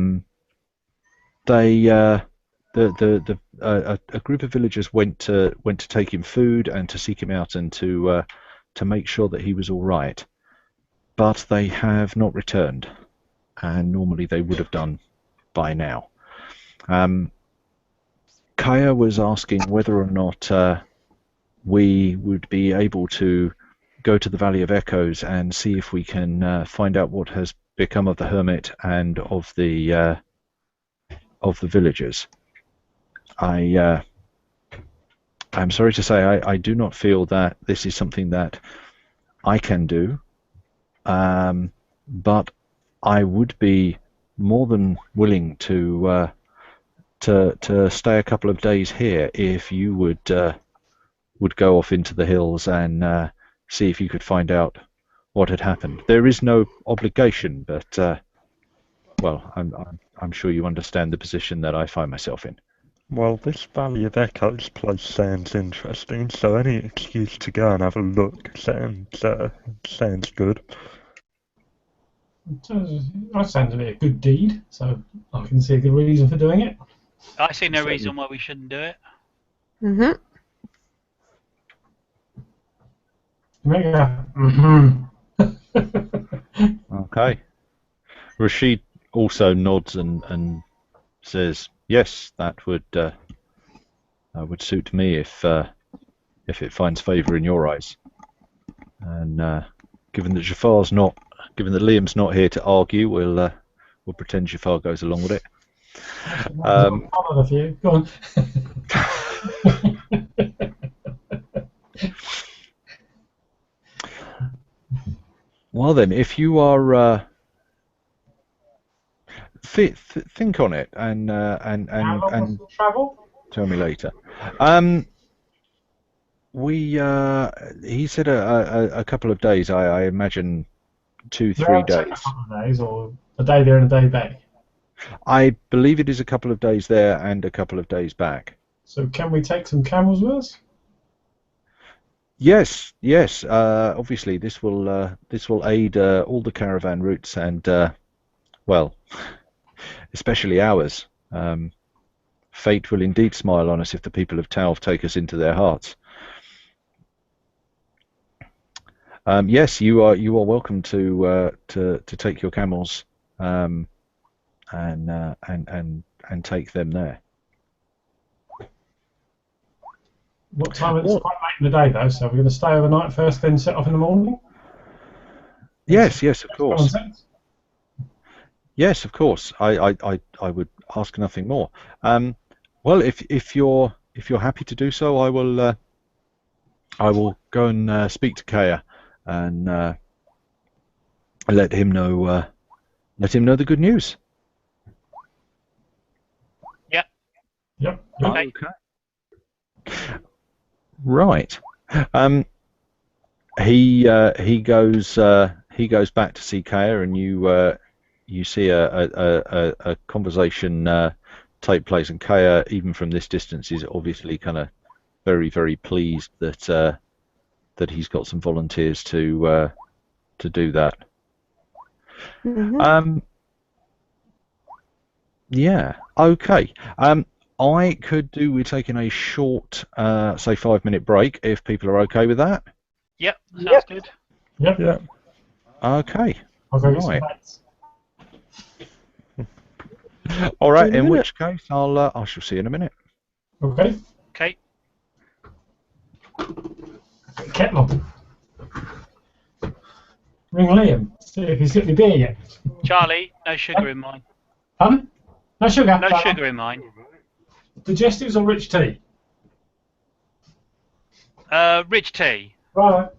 group of villagers went to take him food and to seek him out and to make sure that he was all right. But they have not returned, and normally they would have done by now. Kaya was asking whether or not we would be able to go to the Valley of Echoes and see if we can find out what has become of the hermit and of the villagers. I'm sorry to say I do not feel that this is something that I can do, but I would be more than willing to stay a couple of days here if you would go off into the hills and see if you could find out what had happened. There is no obligation, but well, I'm sure you understand the position that I find myself in. Well, this Valley of Echoes place sounds interesting, so any excuse to go and have a look sounds good. That sounds to be a good deed, so I can see a good reason for doing it. I see no reason why we shouldn't do it. Mhm. Okay. Rashid also nods and says, "Yes, that would suit me if it finds favour in your eyes." And given that Liam's not here to argue, we'll pretend Jafar goes along with it. Go on. Well then, if you are think on it and How long was the travel? tell me later. He said a couple of days. I imagine 2-3 days. A couple of days, or a day there and a day back. I believe it is a couple of days there and a couple of days back. So can we take some camels with us? Yes. Obviously, this will aid all the caravan routes and well, especially ours. Fate will indeed smile on us if the people of Tauf take us into their hearts. Yes, you are welcome to take your camels and take them there. What time? It's quite late in the day though, so we're going to stay overnight first, then set off in the morning. Yes, of course. Sense. Yes, of course. I would ask nothing more. Well, if you're happy to do so, I will go and speak to Kaya and let him know the good news. Yep. Okay. Right. He goes back to see Kaya, and you see a conversation take place, and Kaya, even from this distance, is obviously kind of very, very pleased that he's got some volunteers to do that. Mhm. Yeah. Okay. I could do with taking a short, say 5-minute break if people are okay with that. Yep, sounds good. Yep. Yeah. Okay. I'll go get some Right. bats. All right. See you in a In minute. which case, I shall see you in a minute. Okay. Okay. Kettle on. Ring Liam. See if he's got any beer yet. Charlie, no sugar in mine. Pardon? No sugar. No sugar in mine. Digestives or rich tea? Rich tea. Right.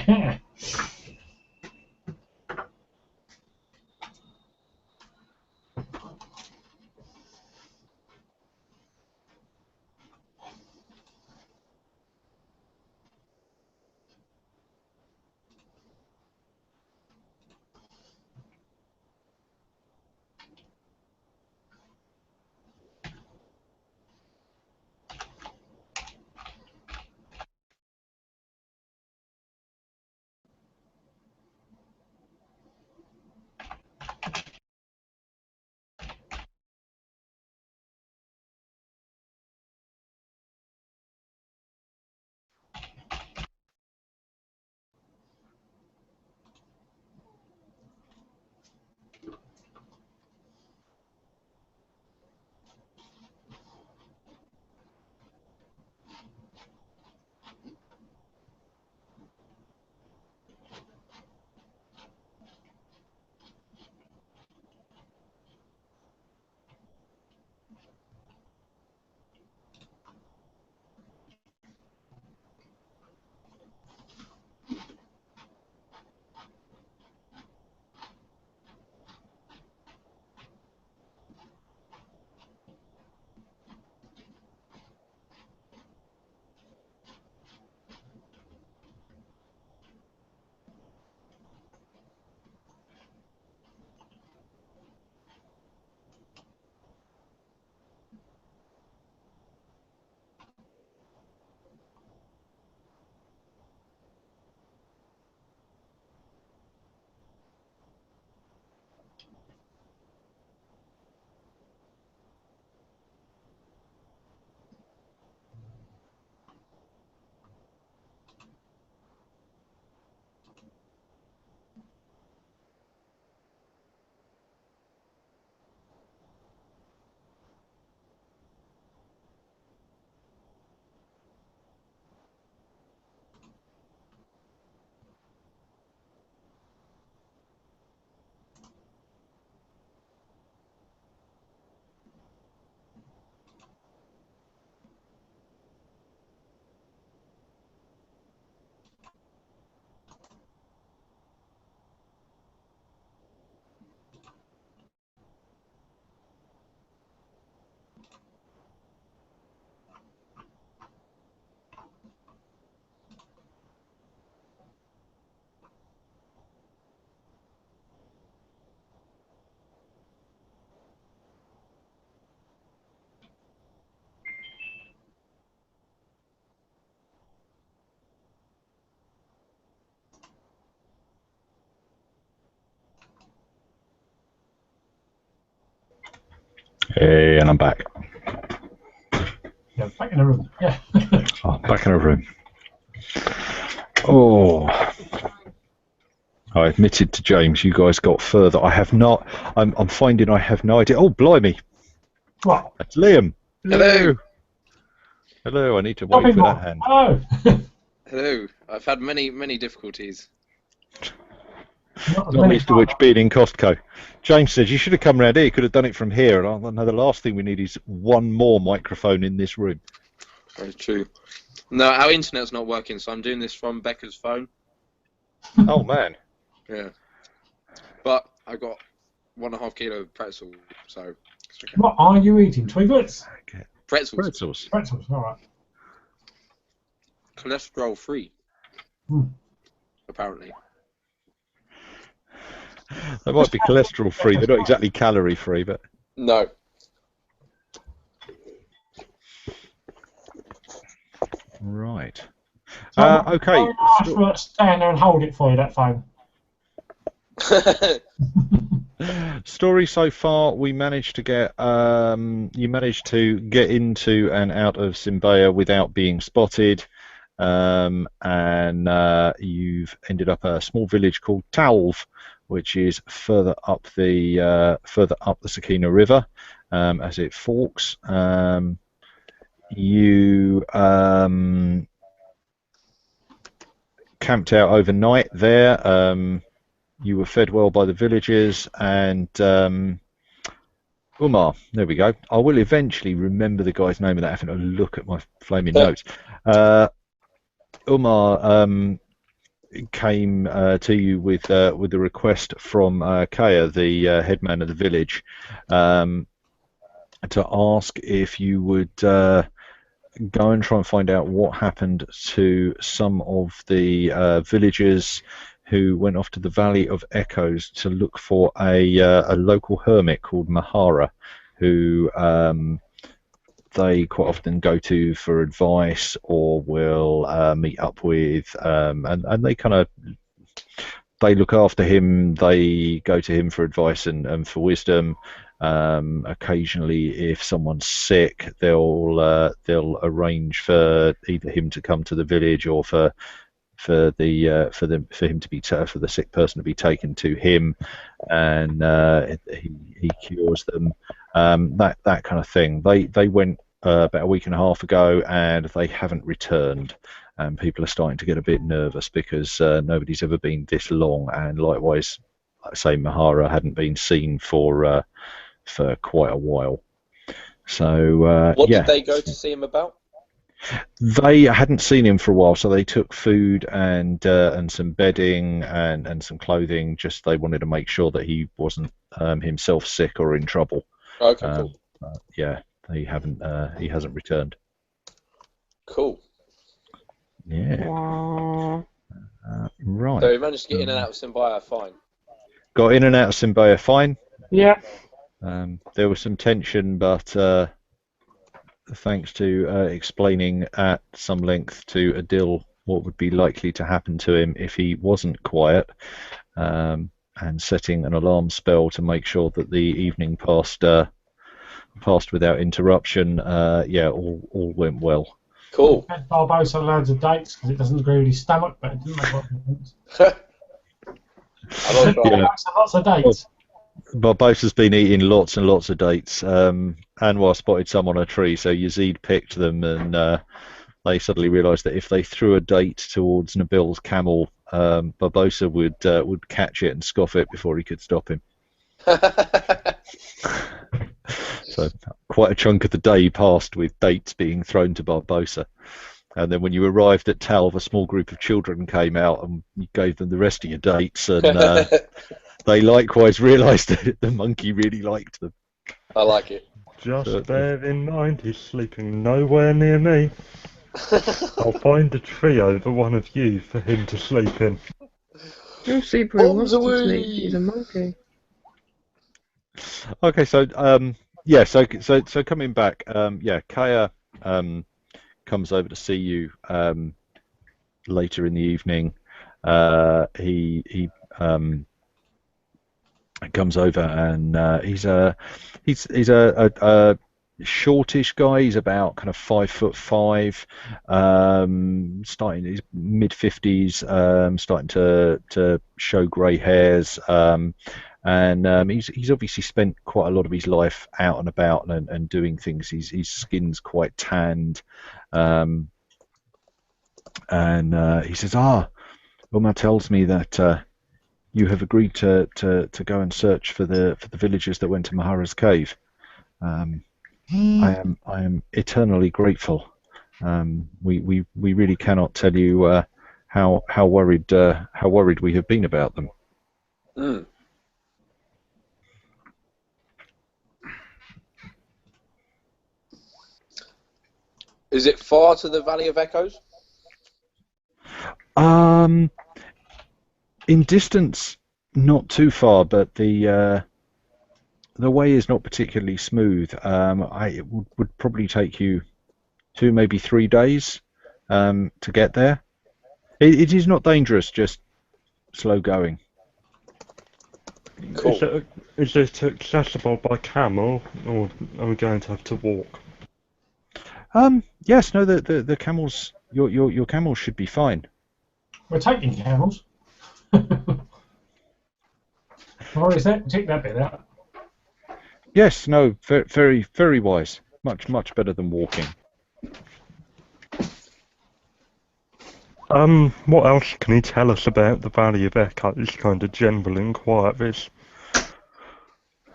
Hey, and I'm back. Yeah, back in the room. Yeah. Oh, back in a room. Oh, I admitted to James, you guys got further. I have not. I'm finding I have no idea. Oh, blimey. What? That's Liam. Hello. Hello, I need to Tell wait for people. that hand. Hello. Hello. I've had many difficulties. Not as Not many least of which being in Costco. James says you should have come around here. You could have done it from here. And I know the last thing we need is one more microphone in this room. Very true. No, our internet's not working, so I'm doing this from Becca's phone. Oh man. Yeah. But I got 1.5 kilo of pretzel, so it's okay. What are you eating? Twiglets? Okay. Pretzels. Pretzels. Pretzels, alright. Cholesterol free. Apparently. They might be cholesterol free. They're not exactly calorie free, but No. right. So, Okay. I asked for stand there and hold it for you, that phone. Story so far, we managed to get. You managed to get into and out of Simbaya without being spotted, and you've ended up a small village called Talv, which is further up the Sakina River, as it forks. You camped out overnight there. You were fed well by the villagers, and Umar, there we go. I will eventually remember the guy's name without having to look at my flaming notes. Umar came to you with a request from Kaya, the headman of the village, to ask if you would go and try and find out what happened to some of the villagers who went off to the Valley of Echoes to look for a local hermit called Mahara, who they quite often go to for advice or will meet up with, and they look after him. They go to him for advice and for wisdom. Occasionally, if someone's sick, they'll arrange for either him to come to the village or for him to be for the sick person to be taken to him, and he cures them. That kind of thing. They went about a week and a half ago, and they haven't returned. And people are starting to get a bit nervous because nobody's ever been this long, and likewise, like I say, Mahara hadn't been seen for quite a while. So what yeah. did they go to see him about? They hadn't seen him for a while, so they took food and some bedding and some clothing. Just they wanted to make sure that he wasn't himself sick or in trouble. Okay, cool. Yeah, he hasn't returned. Cool. Yeah. Wow. Right. So he managed to get in and out of Simbaya fine. Got in and out of Simbaya fine. Yeah. There was some tension, but thanks to explaining at some length to Adil what would be likely to happen to him if he wasn't quiet, and setting an alarm spell to make sure that the evening passed without interruption, all went well. Cool. Barbosa loads of dates because it doesn't agree with his stomach, but it didn't make a difference. Yeah. Lots of dates. Barbosa's been eating lots and lots of dates. Anwar spotted some on a tree, so Yazid picked them, and they suddenly realised that if they threw a date towards Nabil's camel, Barbosa would catch it and scoff it before he could stop him. So quite a chunk of the day passed with dates being thrown to Barbosa. And then when you arrived at Talv, a small group of children came out and you gave them the rest of your dates, and they likewise realised that the monkey really liked them. I like it. Just bear in mind, he's sleeping nowhere near me. I'll find a tree over one of you for him to sleep in. He'll sleep where he wants to sleep. He's a monkey. Okay, so so coming back, Kaya comes over to see you later in the evening. He comes over, and he's a shortish guy. He's about kind of 5'5", starting his mid-50s, starting to show grey hairs. And he's obviously spent quite a lot of his life out and about and doing things. His skin's quite tanned, and he says, Uma tells me that you have agreed to go and search for the villagers that went to Mahara's cave. I am eternally grateful. We really cannot tell you how worried we have been about them. Mm. Is it far to the Valley of Echoes? In distance, not too far, but the way is not particularly smooth. It would probably take you 2, maybe 3 days to get there. It is not dangerous, just slow going. Cool. Is it accessible by camel, or are we going to have to walk? Yes, no, the camels, your camels should be fine. We're taking camels. I've already checked that bit out. Yes, no, very, very wise. Much better than walking. What else can you tell us about the Valley of Echoes, kind of general inquiries?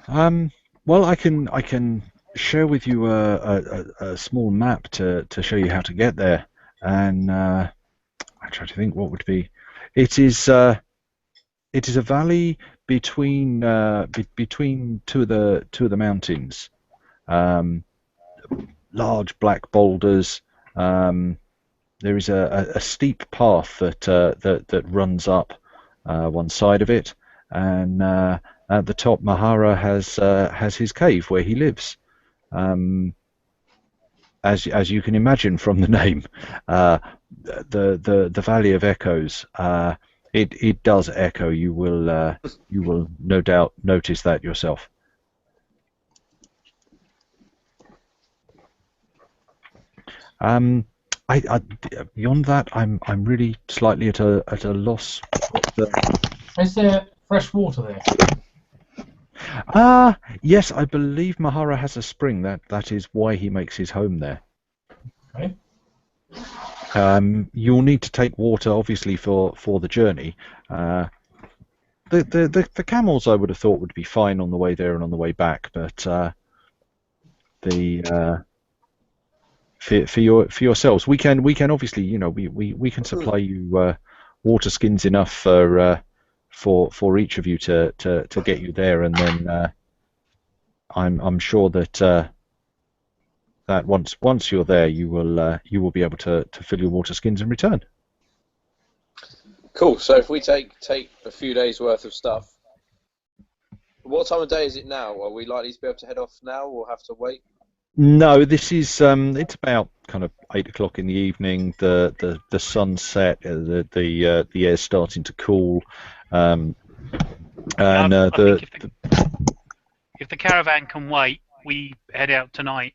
Well, I can share with you a small map to show you how to get there, and I try to think what would be. It is a valley between between two of the mountains. Large black boulders. There is a steep path that runs up one side of it, and at the top, Mahara has his cave where he lives. As you can imagine from the name, the Valley of Echoes. It does echo. You will no doubt notice that yourself. Beyond that, I'm really slightly at a loss. Is there fresh water there? Yes, I believe Mahara has a spring. That is why he makes his home there. Okay. You'll need to take water, obviously, for the journey. The camels, I would have thought, would be fine on the way there and on the way back, but for yourselves, we can obviously, you know, we can supply you water skins enough for each of you to get you there, and then I'm sure that that once you're there, you will be able to fill your water skins and return. Cool. So if we take a few days worth of stuff, what time of day is it now? Are we likely to be able to head off now, or have to wait? No, this is it's about kind of 8 o'clock in the evening. The sun's set. The air's starting to cool, and I think if the caravan can wait, we head out tonight.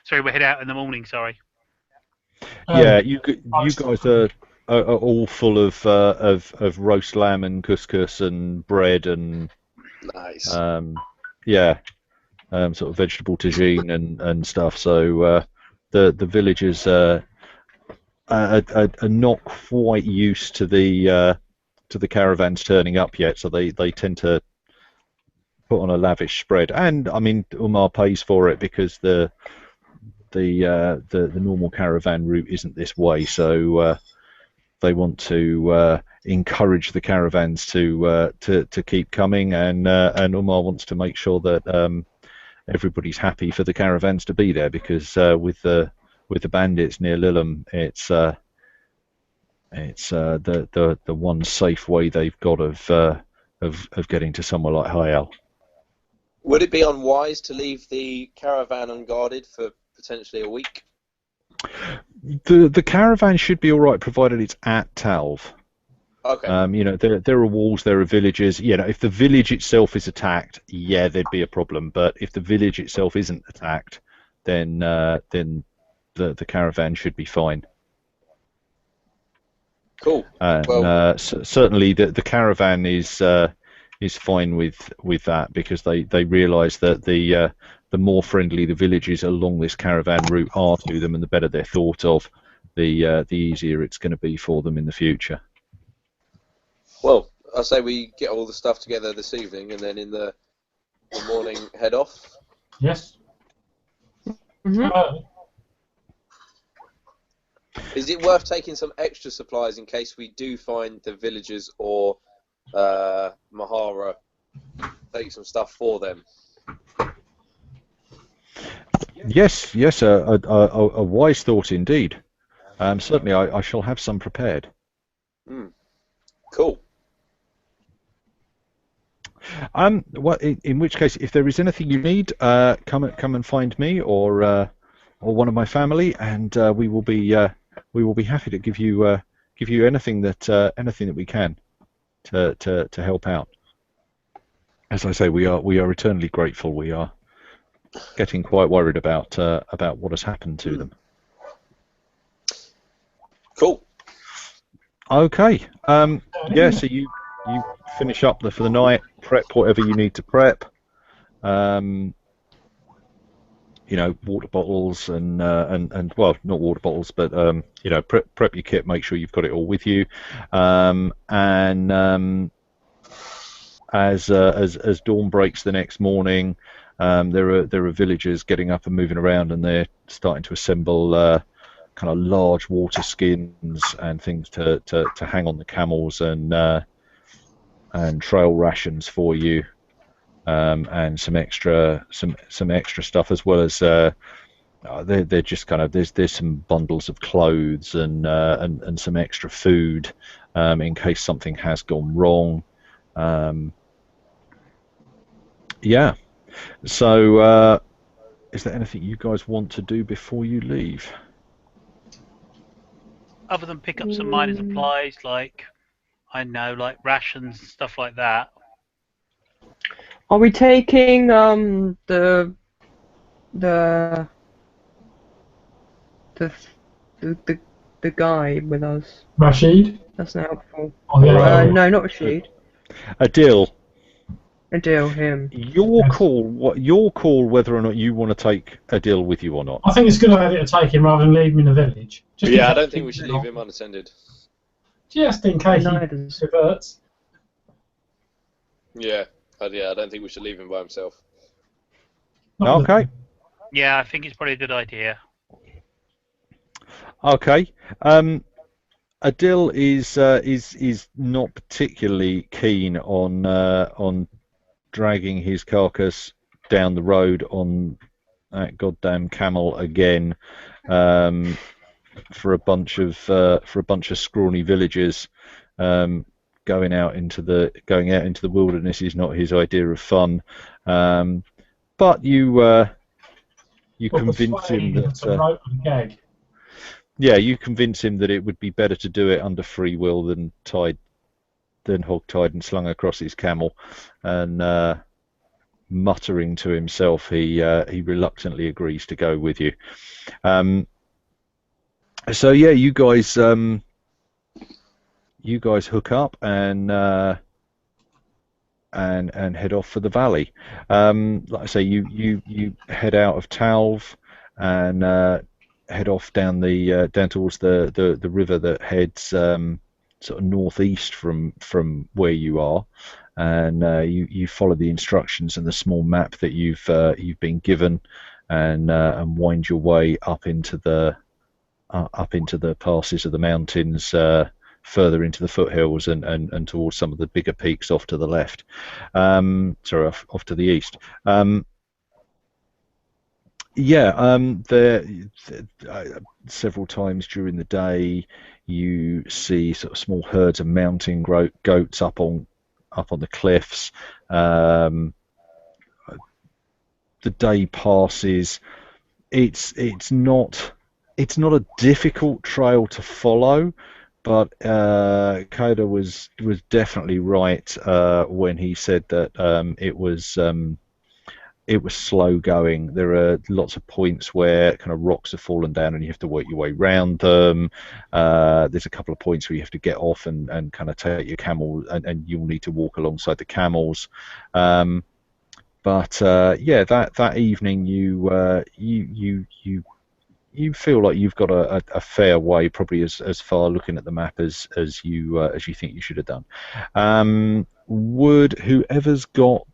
Sorry, we head out in the morning. Sorry. Yeah, you guys are all full of roast lamb and couscous and bread and Nice. sort of vegetable tagine and stuff. So the villagers are not quite used to the caravans turning up yet, so they tend to put on a lavish spread. And I mean, Umar pays for it because the normal caravan route isn't this way, so they want to encourage the caravans to keep coming, and Umar wants to make sure that everybody's happy for the caravans to be there, because with the bandits near Lilum, it's the one safe way they've got of getting to somewhere like Hayal. Would it be unwise to leave the caravan unguarded for potentially a week? The caravan should be all right, provided it's at Talv. Okay. You know, there are walls, there are villages. You know, if the village itself is attacked, yeah, there'd be a problem. But if the village itself isn't attacked, then the caravan should be fine. Cool. And certainly the caravan is fine with that, because they realise that the more friendly the villages along this caravan route are to them, and the better they're thought of, the easier it's going to be for them in the future. Well, I say we get all the stuff together this evening, and then in the morning head off. Yes. Mm-hmm. Is it worth taking some extra supplies in case we do find the villagers or Mahara take some stuff for them? Yes, a wise thought indeed. Certainly, I shall have some prepared. Cool. Well, in which case, if there is anything you need, come and find me or one of my family, and we will be happy to give you anything that we can to help out. As I say, we are eternally grateful. We are getting quite worried about what has happened to them. Cool. Okay. Yeah. So you finish up for the night. Prep whatever you need to prep. You know, water bottles and well, not water bottles, but you know, prep your kit. Make sure you've got it all with you. As dawn breaks the next morning, there are villagers getting up and moving around, and they're starting to assemble kind of large water skins and things to hang on the camels, and trail rations for you, and some extra stuff, as well as they're just kind of there's some bundles of clothes and some extra food in case something has gone wrong. Yeah. So, is there anything you guys want to do before you leave? Other than pick up some minor supplies, like, I know, like rations and stuff like that. Are we taking the guy with us? Rashid? That's not helpful. Oh, yeah. No, not Rashid. Adil, Adil, him. your call whether or not you want to take Adil with you or not. I think it's a good idea to take him rather than leave him in the village. Just in Yeah, I case don't think we he should goes leave him unattended. Just in case No, he it doesn't. reverts. Yeah, I don't think we should leave him by himself. Okay. Yeah, I think it's probably a good idea. Okay. Adil is not particularly keen on dragging his carcass down the road on that goddamn camel again, for a bunch of scrawny villagers. Going out into the wilderness is not his idea of fun. But you convince him that. Yeah, you convince him that it would be better to do it under free will than hog-tied and slung across his camel, and muttering to himself, he reluctantly agrees to go with you. So yeah, you guys hook up and head off for the valley. Like I say, you head out of Talv and head off down towards the river that heads sort of northeast from where you are, and you follow the instructions and the small map that you've been given, and wind your way up into the passes of the mountains, further into the foothills and towards some of the bigger peaks off to the left. Sorry, off to the east. Several times during the day you see sort of small herds of mountain goats up on the cliffs. The day passes. It's not a difficult trail to follow, but Coda was definitely right when he said that it was slow going. There are lots of points where kind of rocks have fallen down and you have to work your way around them. There's a couple of points where you have to get off and kind of take your camel, and you'll need to walk alongside the camels. But that evening you feel like you've got a fair way, probably as far looking at the map as you think you should have done. Would whoever's got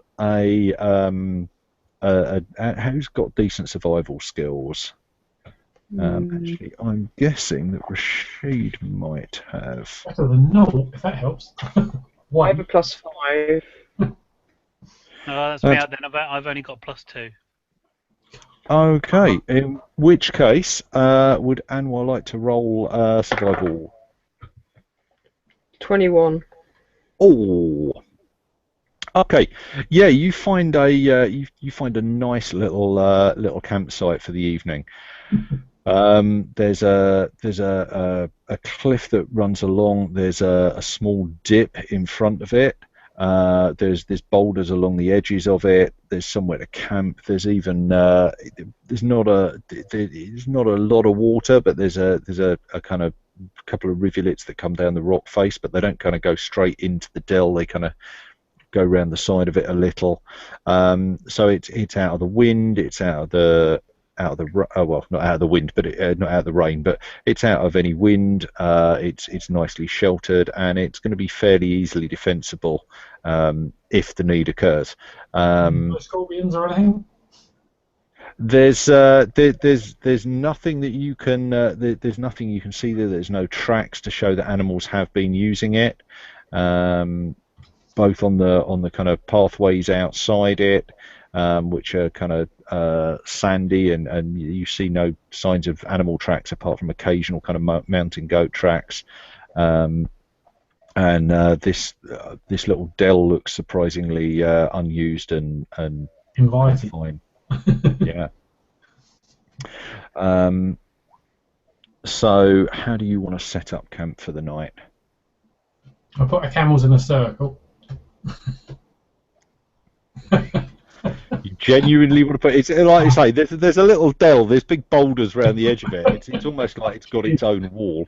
who's got decent survival skills? Actually, I'm guessing that Rashid might have. Better than null, if that helps. I have a +5. That's me out then. I've only got +2. Okay, in which case, would Anwar like to roll survival? 21. Oh. Okay, yeah, you find a nice little campsite for the evening. There's a cliff that runs along. There's a small dip in front of it. There's boulders along the edges of it. There's somewhere to camp. There's even there's not a lot of water, but there's a kind of couple of rivulets that come down the rock face, but they don't kind of go straight into the dell. They kind of go around the side of it a little. So it's out of the wind. It's out of the well, not out of the wind, but not out of the rain, but it's out of any wind. It's nicely sheltered, and it's going to be fairly easily defensible if the need occurs. No scorpions or anything? there's nothing that you can there's nothing you can see there. There's no tracks to show that animals have been using it, both on the kind of pathways outside it, which are kind of sandy, and you see no signs of animal tracks apart from occasional kind of mountain goat tracks. And this little dell looks surprisingly unused and Inviting. fine. Yeah. So how do you want to set up camp for the night? I put the camels in a circle. You genuinely want to put it's like you say. There's a little dell. There's big boulders around the edge of it. It's almost like it's got its own wall.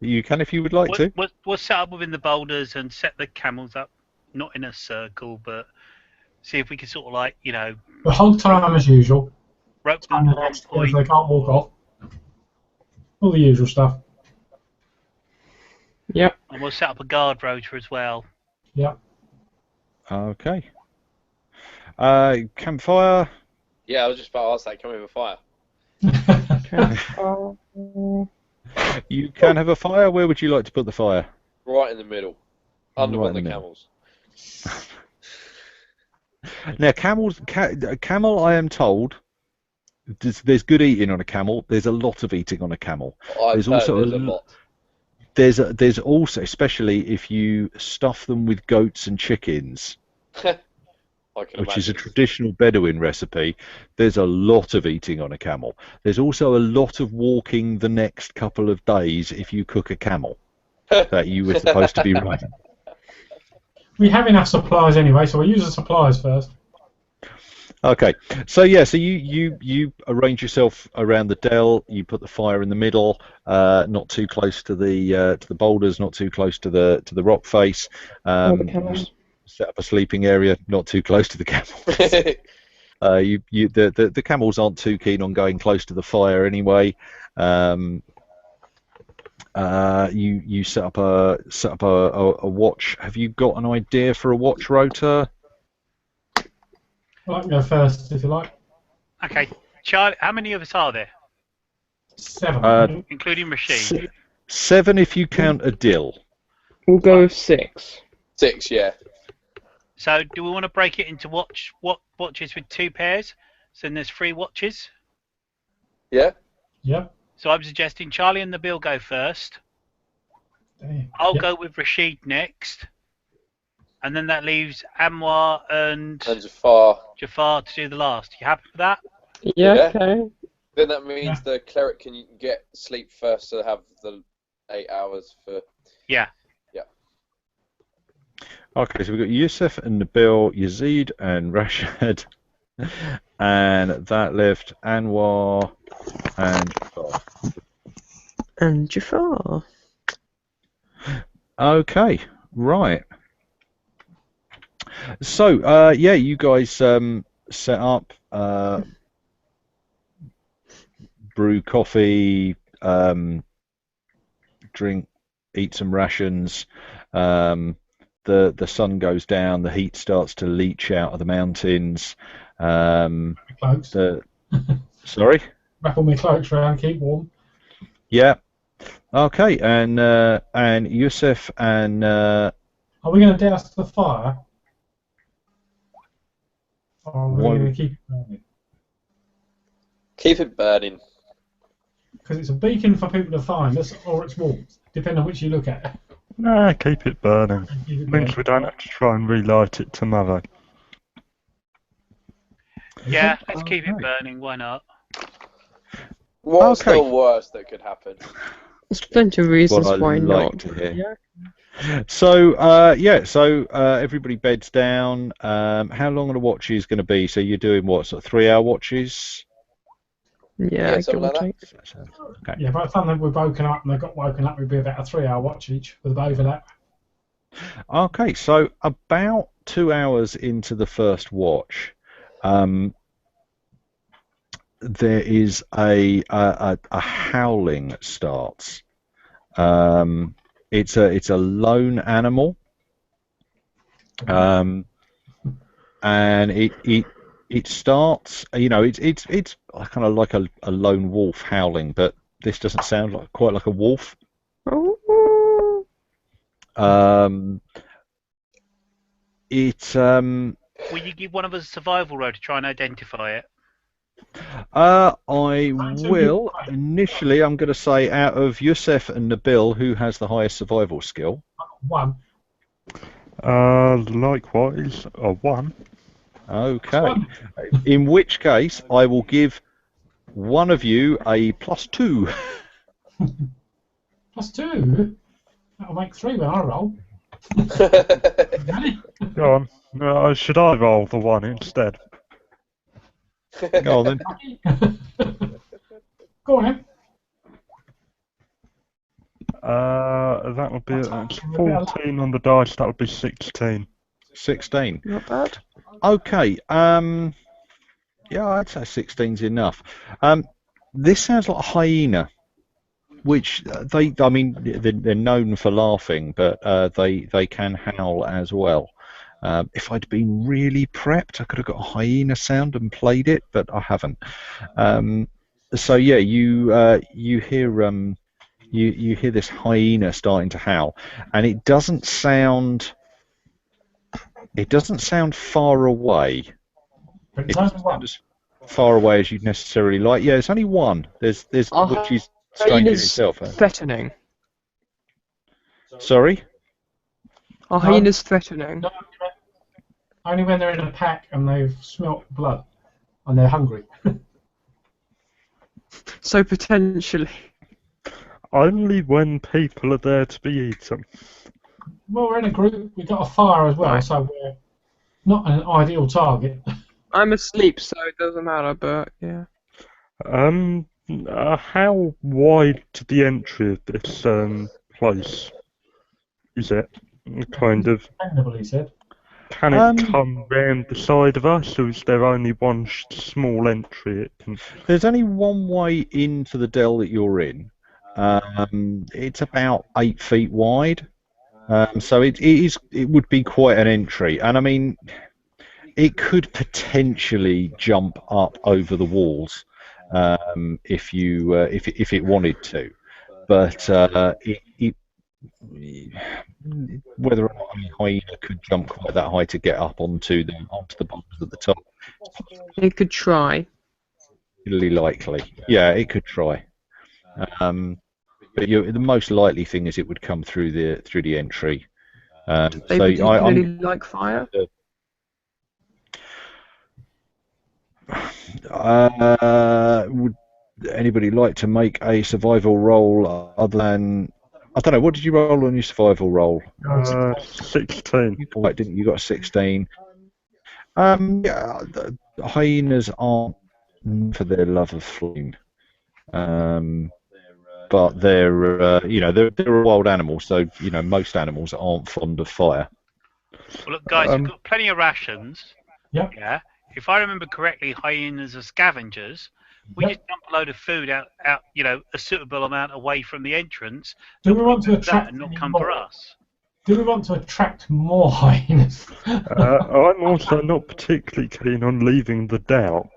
You can if you would like to. We'll set up within the boulders and set the camels up, not in a circle, but see if we can sort of like, The whole time as usual. rope them to one If point. they can't walk off. All the usual stuff. Yep. And we'll set up a guard rotor as well. Yeah. Okay. Campfire. Yeah, I was just about to ask that. Can we have a fire? You can have a fire. Where would you like to put the fire? Right in the middle. Under Right one of in the the middle. camels. Now, camel, I am told, there's good eating on a camel. There's a lot of eating on a camel. I've There's heard also there's a lot. There's also, especially if you stuff them with goats and chickens, I can which is a imagine. traditional Bedouin recipe, there's a lot of eating on a camel. There's also a lot of walking the next couple of days if you cook a camel that you were supposed to be riding. We have enough supplies anyway, so we'll use the supplies first. Okay, so yeah, so you arrange yourself around the dell. You put the fire in the middle, not too close to the boulders, not too close to the rock face. The camels. Set up a sleeping area, not too close to the camels. The camels aren't too keen on going close to the fire anyway. You set up a watch. Have you got an idea for a watch rotor? I can go first if you like. Okay, Charlie, how many of us are there, 7. including Rashid? 7 if you count a dill. We'll go with 6. 6, yeah. So, do we want to break it into watches with 2 pairs? So then there's 3 watches. Yeah? Yep. So I'm suggesting Charlie and Nabil go first. I'll go with Rashid next. And then that leaves Anwar and And Jafar. Jafar to do the last. You happy with that? Yeah, Yeah. okay. Then that means the cleric can get sleep first to have the 8 hours for... Yeah. Okay, so we've got Yusuf and Nabil, Yazid and Rashad, and that left Anwar and Jafar. And Jafar. Okay, right. So, yeah, you guys set up, brew coffee, drink, eat some rations. The sun goes down, the heat starts to leach out of the mountains. Cloaks. Sorry? Wrap all my cloaks around, keep warm. Yeah. Okay, and Yusuf and Are we going to douse the fire? Or are we Why- going to keep it burning? Keep it burning. Because it's a beacon for people to find us, or it's warmth, depending on which you look at. Nah, keep it burning. Keep it Means burning. we don't have to try and relight it tomorrow. Yeah, let's keep it Okay. burning. Why not? What's Okay. the worst that could happen? There's plenty of reasons what I why like not. to hear. Yeah. So, everybody beds down. How long are the watches going to be? So you're doing what, sort of 3-hour watches? Yeah, give something or like that. take. Okay. Yeah, by the time they were woken up and they got woken up, it'd be about a 3-hour watch each with overlap. Okay, so about 2 hours into the first watch, there is a howling that starts. It's a lone animal, and it starts. You know, it's kind of like a lone wolf howling, but this doesn't sound quite like a wolf. Oh. Will you give one of us a survival roll to try and identify it? I will. Initially, I'm going to say out of Yusef and Nabil, who has the highest survival skill? 1. Likewise, a 1. Okay. In which case, I will give one of you a +2. +2? That'll make 3 when I roll. Really? Go on. Should I roll the 1 instead? Go on then. Go on then. That would be 14 on the dice. That would be 16. 16. Not bad. Okay. Yeah, I'd say 16's enough. This sounds like a hyena, which I mean, they're known for laughing, but they can howl as well. If I'd been really prepped, I could have got a hyena sound and played it, but I haven't. So yeah, you hear you hear this hyena starting to howl, and it doesn't sound far away. It doesn't sound as far away as you'd necessarily like. Yeah, it's only one. There's which is strange in itself. Threatening. Sorry? Are hyenas threatening? No, only when they're in a pack and they've smelt blood and they're hungry. So potentially. Only when people are there to be eaten. Well, we're in a group. We've got a fire as well, Right. so we're not an ideal target. I'm asleep, so it doesn't matter, but yeah. How wide to the entry of this place is it? Kind of. Dependable, he said. Can it come round the side of us, or is there only one small entry it can? There's only one way into the dell that you're in. It's about 8 feet wide, so it would be quite an entry, and I mean, it could potentially jump up over the walls if it wanted to, but whether or not a hyena could jump quite that high to get up onto the bars at the top, It could try. really likely. Yeah, it could try. But the most likely thing is it would come through the entry. They So particularly like fire. Would anybody like to make a survival roll other than? I don't know. What did you roll on your survival roll? 16. Right, didn't you? Got a 16. Yeah, the hyenas aren't known for their love of flame, but they're they're a wild animal, so most animals aren't fond of fire. Well, look, guys, we've got plenty of rations. Yep. Yeah. If I remember correctly, hyenas are scavengers. We Yep. just dump a load of food out, a suitable amount away from the entrance. Do we want to that attract and not any come more? for us? Do we want to attract more hyenas? I'm also not particularly keen on leaving the dell.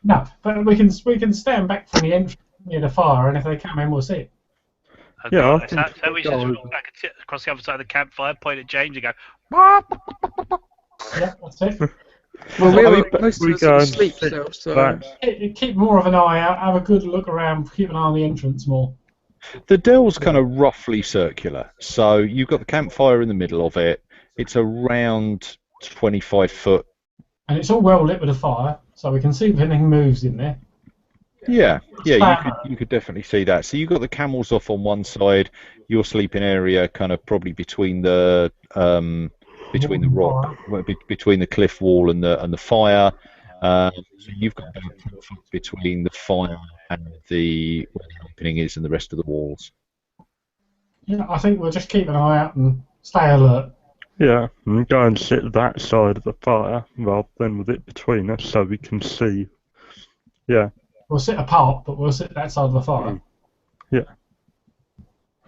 No, but we can stand back from the entrance near the fire, and if they come in, we'll see it. Okay, Yeah, I so think we go just over. walk back and sit across the other side of the campfire, point at James, and go. Yeah, that's it. Well, I mean, most we of us are go and asleep sit still, so. back. Keep more of an eye out. Have a good look around. Keep an eye on the entrance more. The dell's kind of roughly circular, so you've got the campfire in the middle of it. It's around 25 foot. And it's all well lit with a fire, so we can see if anything moves in there. Yeah, you could definitely see that. So you've got the camels off on one side, your sleeping area kind of probably between the rock, between the cliff wall and the fire. So you've got about 10 foot between the fire and where the opening is and the rest of the walls. Yeah, I think we'll just keep an eye out and stay alert. Yeah, and go and sit that side of the fire rather than with it between us so we can see. Yeah. We'll sit apart, but we'll sit that side of the fire. Yeah.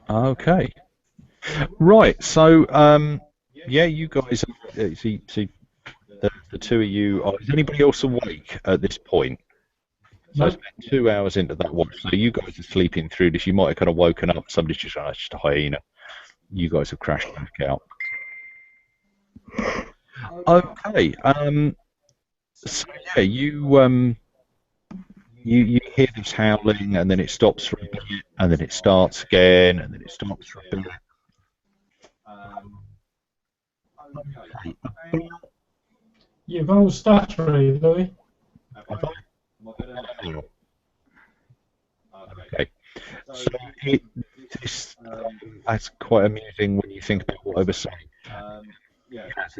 Okay. Right. So, yeah, you guys see the two of you are. Is anybody else awake at this point? So it's been 2 hours into that watch. So you guys are sleeping through this. You might have kind of woken up. Somebody's just it's just a hyena. You guys have crashed back out. Okay. So yeah, you hear this howling, and then it stops for a bit, and then it starts again, and then it stops for a bit. Okay. You've all stuttery, Louis. Okay. So that's quite amusing when you think about what I was saying.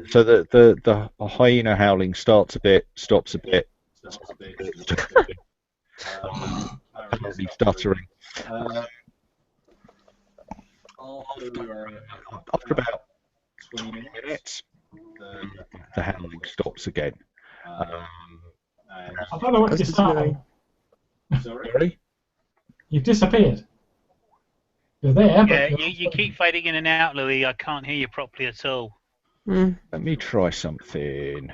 So the hyena howling starts a bit, stops a bit, apparently stuttering. After about 20 minutes, the howling stops again. I don't know what you're saying. Sorry? You've disappeared. You're there, Yeah, but you keep fading in and out, Louis. I can't hear you properly at all. Let me try something.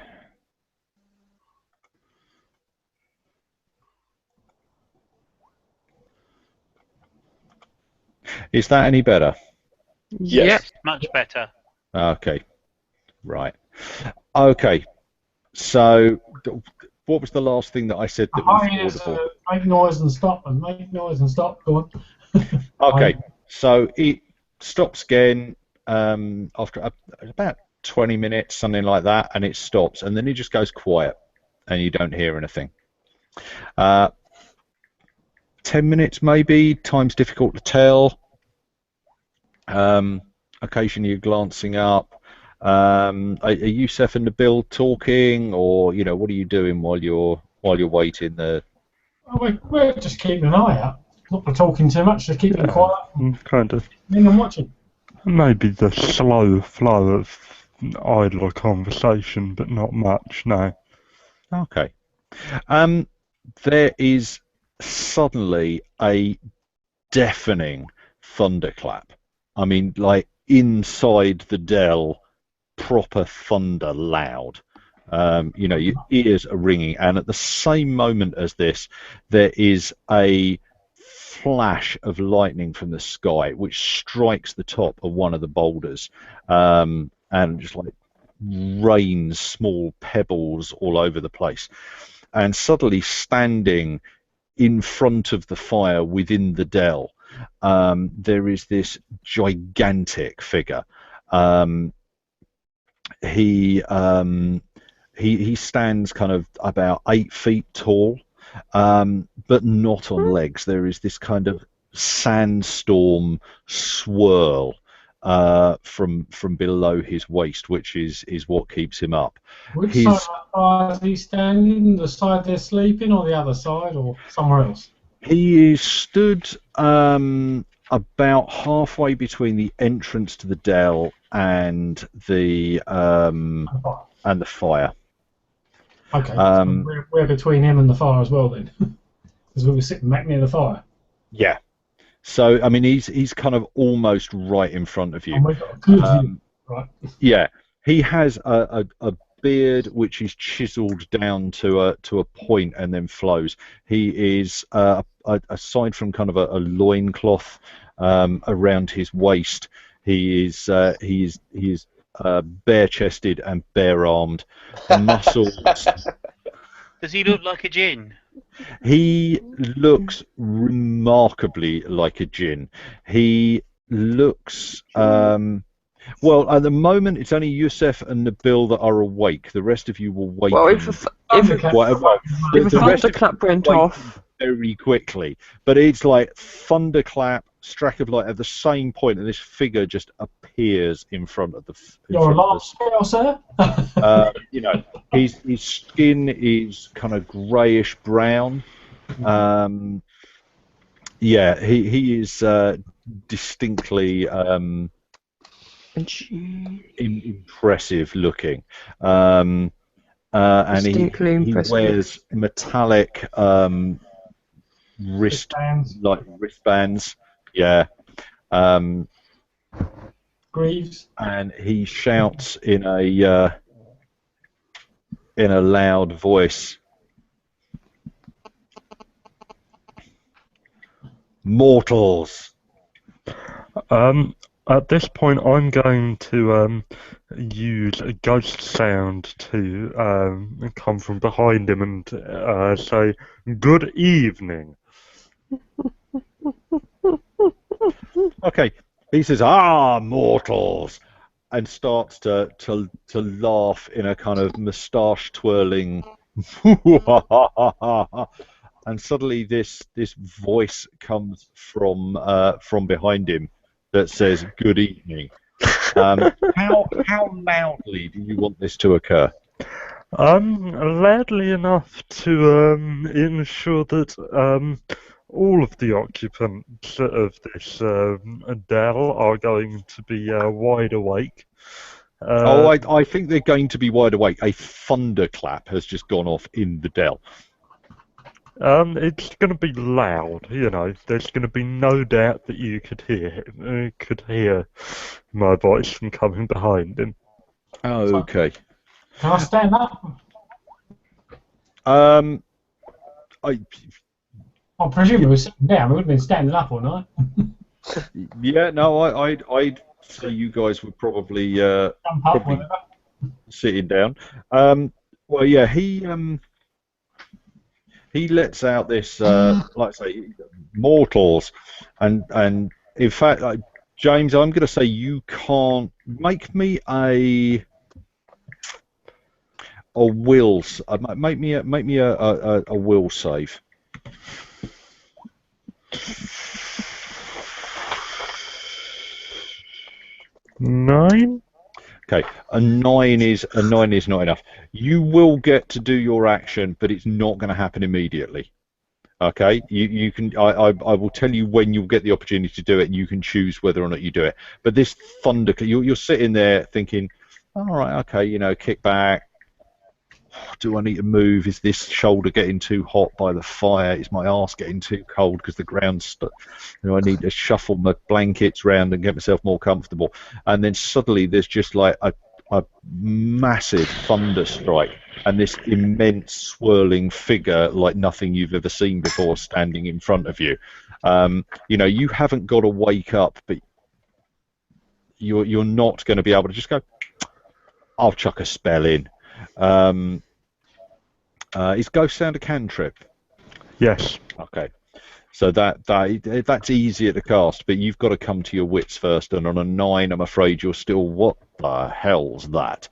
Is that any better? Yes. Much better. Okay. Right. Okay. So, what was the last thing that I said that was audible? Make noise and stop, and make noise and stop. Go on. Okay. So it stops again after about 20 minutes, something like that, and it stops, and then it just goes quiet, and you don't hear anything. 10 minutes maybe. Time's difficult to tell. Occasionally you're glancing up. Are Yusef and Nabil talking, or what are you doing while you're waiting there? We're just keeping an eye out. Not for talking too much, just keeping quiet. Kind of. And watching. Maybe the slow flow of idle conversation, but not much, no. Okay. There is suddenly a deafening thunderclap. I mean, like inside the dell, proper thunder, loud. Your ears are ringing, and at the same moment as this, there is a flash of lightning from the sky, which strikes the top of one of the boulders, and just like rains small pebbles all over the place. And suddenly, standing in front of the fire within the dell, there is this gigantic figure. He stands kind of about 8 feet tall, but not on legs. There is this kind of sandstorm swirl from below his waist, which is what keeps him up. Which side of the fire is he standing? The side they're sleeping, or the other side, or somewhere else? He is stood about halfway between the entrance to the dell and the fire. Okay, so we're between him and the fire as well then, because we were sitting back near the fire. Yeah. So I mean, he's kind of almost right in front of you. And we've got a good view, right? Yeah. He has a beard which is chiseled down to a point and then flows. He is aside from kind of a loincloth around his waist, he is bare-chested and bare-armed, muscles. Does he look like a djinn? He looks remarkably like a djinn. He looks well, at the moment, it's only Yusef and Nabil that are awake. The rest of you will wake. Well, if a thunderclap went off very quickly, but it's like thunderclap, strack of light at the same point, and this figure just appears in front of the. Your alarm spell, sir. His skin is kind of greyish brown. He is distinctly. Impressive looking, and he wears metallic wristbands. Yeah. Greaves. And he shouts in a in a loud voice. Mortals. At this point, I'm going to use a ghost sound to come from behind him and say, "Good evening." Okay. He says, "Ah, mortals," and starts to laugh in a kind of moustache twirling. And suddenly this voice comes from behind him that says, "Good evening." How loudly do you want this to occur? Loudly enough to ensure that all of the occupants of this dell are going to be wide awake. I think they're going to be wide awake. A thunderclap has just gone off in the dell. It's going to be loud, you know. There's going to be no doubt that you could hear my voice from coming behind him. Okay. Can I stand up? I presume we were sitting down. We would have been standing up all night. yeah, no, I'd say you guys would probably Jump up, whatever. sitting down. Well, yeah, he lets out this, like I say, mortals, and in fact, James, I'm going to say you can't make me a will. Make me a will save. Nine? Okay, a nine is not enough. You will get to do your action, but it's not going to happen immediately. Okay, you can. I will tell you when you'll get the opportunity to do it, and you can choose whether or not you do it. But this thunder, you're sitting there thinking, all right, okay, you know, kick back. Do I need to move? Is this shoulder getting too hot by the fire? Is my arse getting too cold because the ground's I need to shuffle my blankets round and get myself more comfortable. And then suddenly there's just like a massive thunder strike, and this immense swirling figure like nothing you've ever seen before standing in front of you. You know, you haven't got to wake up, but you're not going to be able to just go, I'll chuck a spell in. Is ghost sound a cantrip? Yes. Okay. So that's easier to cast, but you've got to come to your wits first, and on a 9, I'm afraid you're still, what the hell's that?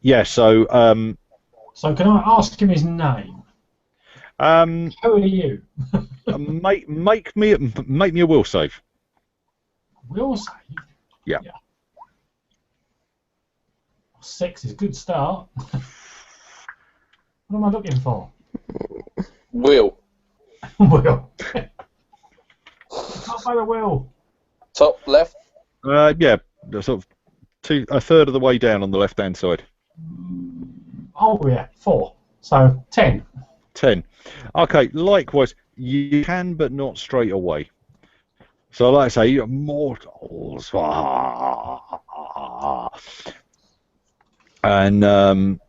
Yeah, so... So can I ask him his name? Who are you? make me a will save. Will save? Yeah. 6 is a good start. What am I looking for? Will. Will. Top by the will. Top left. Yeah, sort of a third of the way down on the left-hand side. Oh yeah, 4. So 10. 10. Okay, likewise, you can, but not straight away. So, like I say, you're mortals. And I'm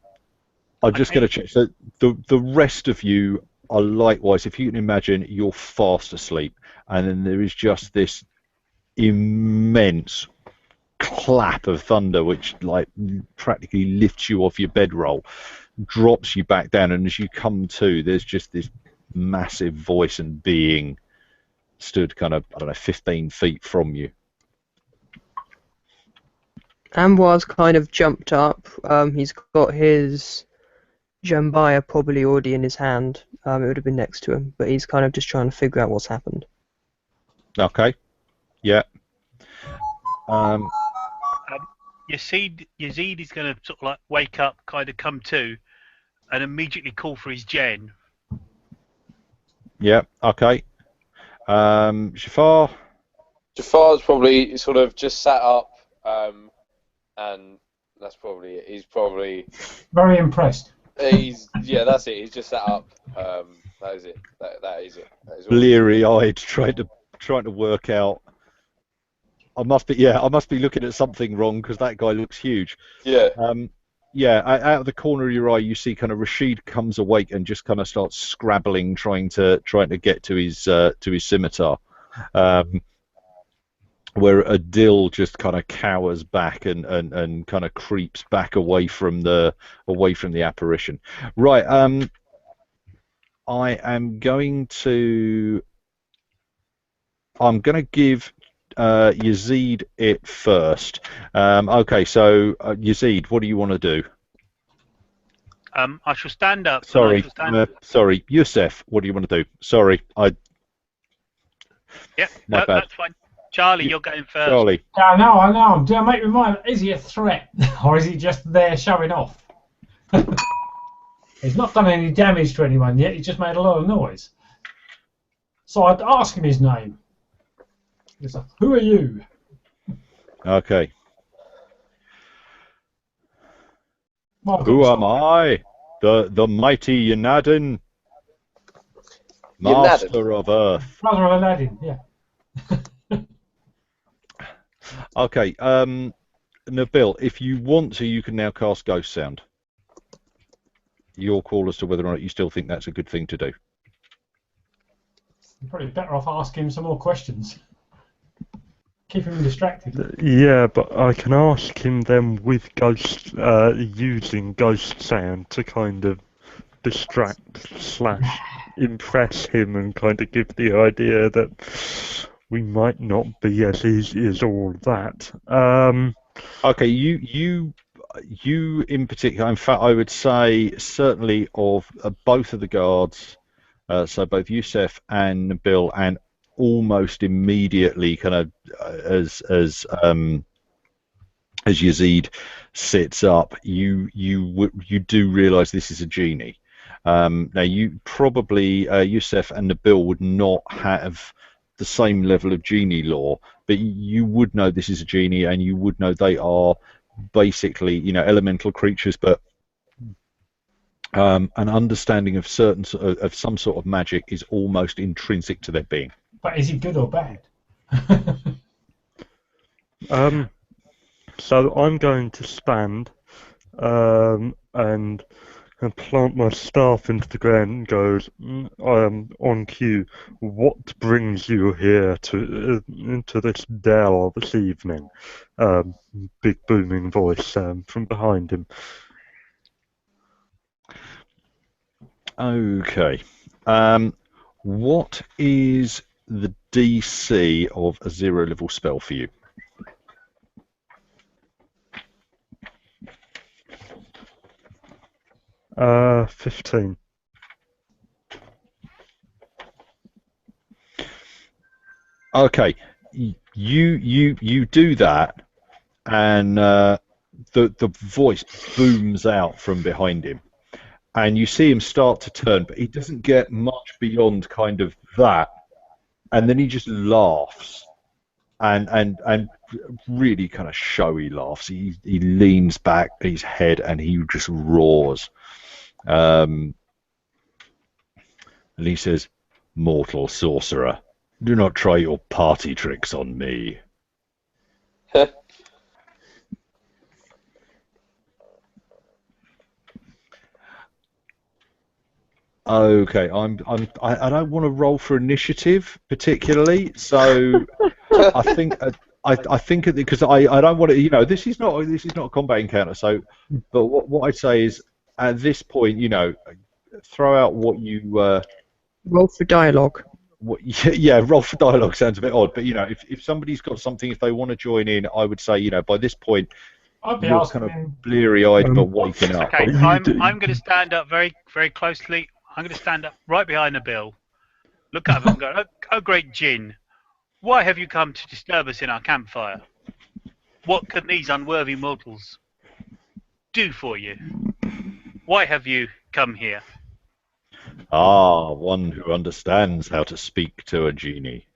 just going to check. So the rest of you are likewise, if you can imagine, you're fast asleep, and then there is just this immense clap of thunder which like practically lifts you off your bedroll, drops you back down, and as you come to, there's just this massive voice and being stood kind of, I don't know, 15 feet from you. Amwar's kind of jumped up. He's got his Jambaya probably already in his hand. It would have been next to him, but he's kind of just trying to figure out what's happened. Okay. Yeah. Yazid is going to sort of like wake up, kind of come to, and immediately call for his gen. Yeah. Okay. Jafar. Jafar's probably sort of just sat up, and that's probably it. He's probably very impressed. Yeah, that's it. He's just sat up. That is it. That is it. Bleary-eyed, trying to work out. I must be looking at something wrong because that guy looks huge. Yeah. Yeah, out of the corner of your eye, you see kind of Rashid comes awake and just kind of starts scrabbling, trying to get to his scimitar, where Adil just kind of cowers back and kind of creeps back away from the apparition. Right. I'm going to give Yazid it first. Okay, so Yazid, what do you want to do? I shall stand up. Sorry, sorry, Yusef, what do you want to do? Sorry, Yeah, my no, bad. that's fine. Charlie, you're going first. Charlie. I know. Do I make my mind? Is he a threat, or is he just there showing off? He's not done any damage to anyone yet. He's just made a lot of noise. So I'd ask him his name. He's like, who are you? Okay. Well, Who am I? The mighty Yunadin, master of Earth. Brother of Aladdin, yeah. Okay, Nabil, if you want to, you can now cast Ghost Sound. Your call as to whether or not you still think that's a good thing to do. You're probably better off asking him some more questions. Keep him distracted. Yeah, but I can ask him then with ghost, using ghost sound to kind of distract / impress him and kind of give the idea that we might not be as easy as all that. Okay, you in particular, in fact, I would say certainly of both of the guards, so both Yusef and Nabil, and almost immediately, kind of as Yazid sits up, you do realise this is a genie. Now, you probably Yusef and Nabil would not have the same level of genie lore, but you would know this is a genie, and you would know they are basically, elemental creatures, but an understanding of some sort of magic is almost intrinsic to their being. But is he good or bad? So I'm going to stand and plant my staff into the ground and goes, on cue, what brings you here into this dell this evening? Big booming voice from behind him. Okay. What is the DC of a 0 level spell for you? Uh, 15. Okay, you do that, and the voice booms out from behind him, and you see him start to turn, but he doesn't get much beyond kind of that, and then he just laughs, and really kind of showy laughs. He leans back his head and he just roars. And he says, "Mortal sorcerer, do not try your party tricks on me." Okay, I don't want to roll for initiative particularly, so I think because I don't want to, this is not a combat encounter. So, but what I'd say is at this point, throw out what you roll for dialogue. Yeah, roll for dialogue sounds a bit odd, but if somebody's got something, if they want to join in, I would say by this point I'd be you're asking kind of him. bleary-eyed but waking up. Okay, I'm going to stand up very, very closely. I'm going to stand up right behind Nabil, look up and go, "Oh, great Jinn, why have you come to disturb us in our campfire? What can these unworthy mortals do for you? Why have you come here?" Ah, one who understands how to speak to a genie.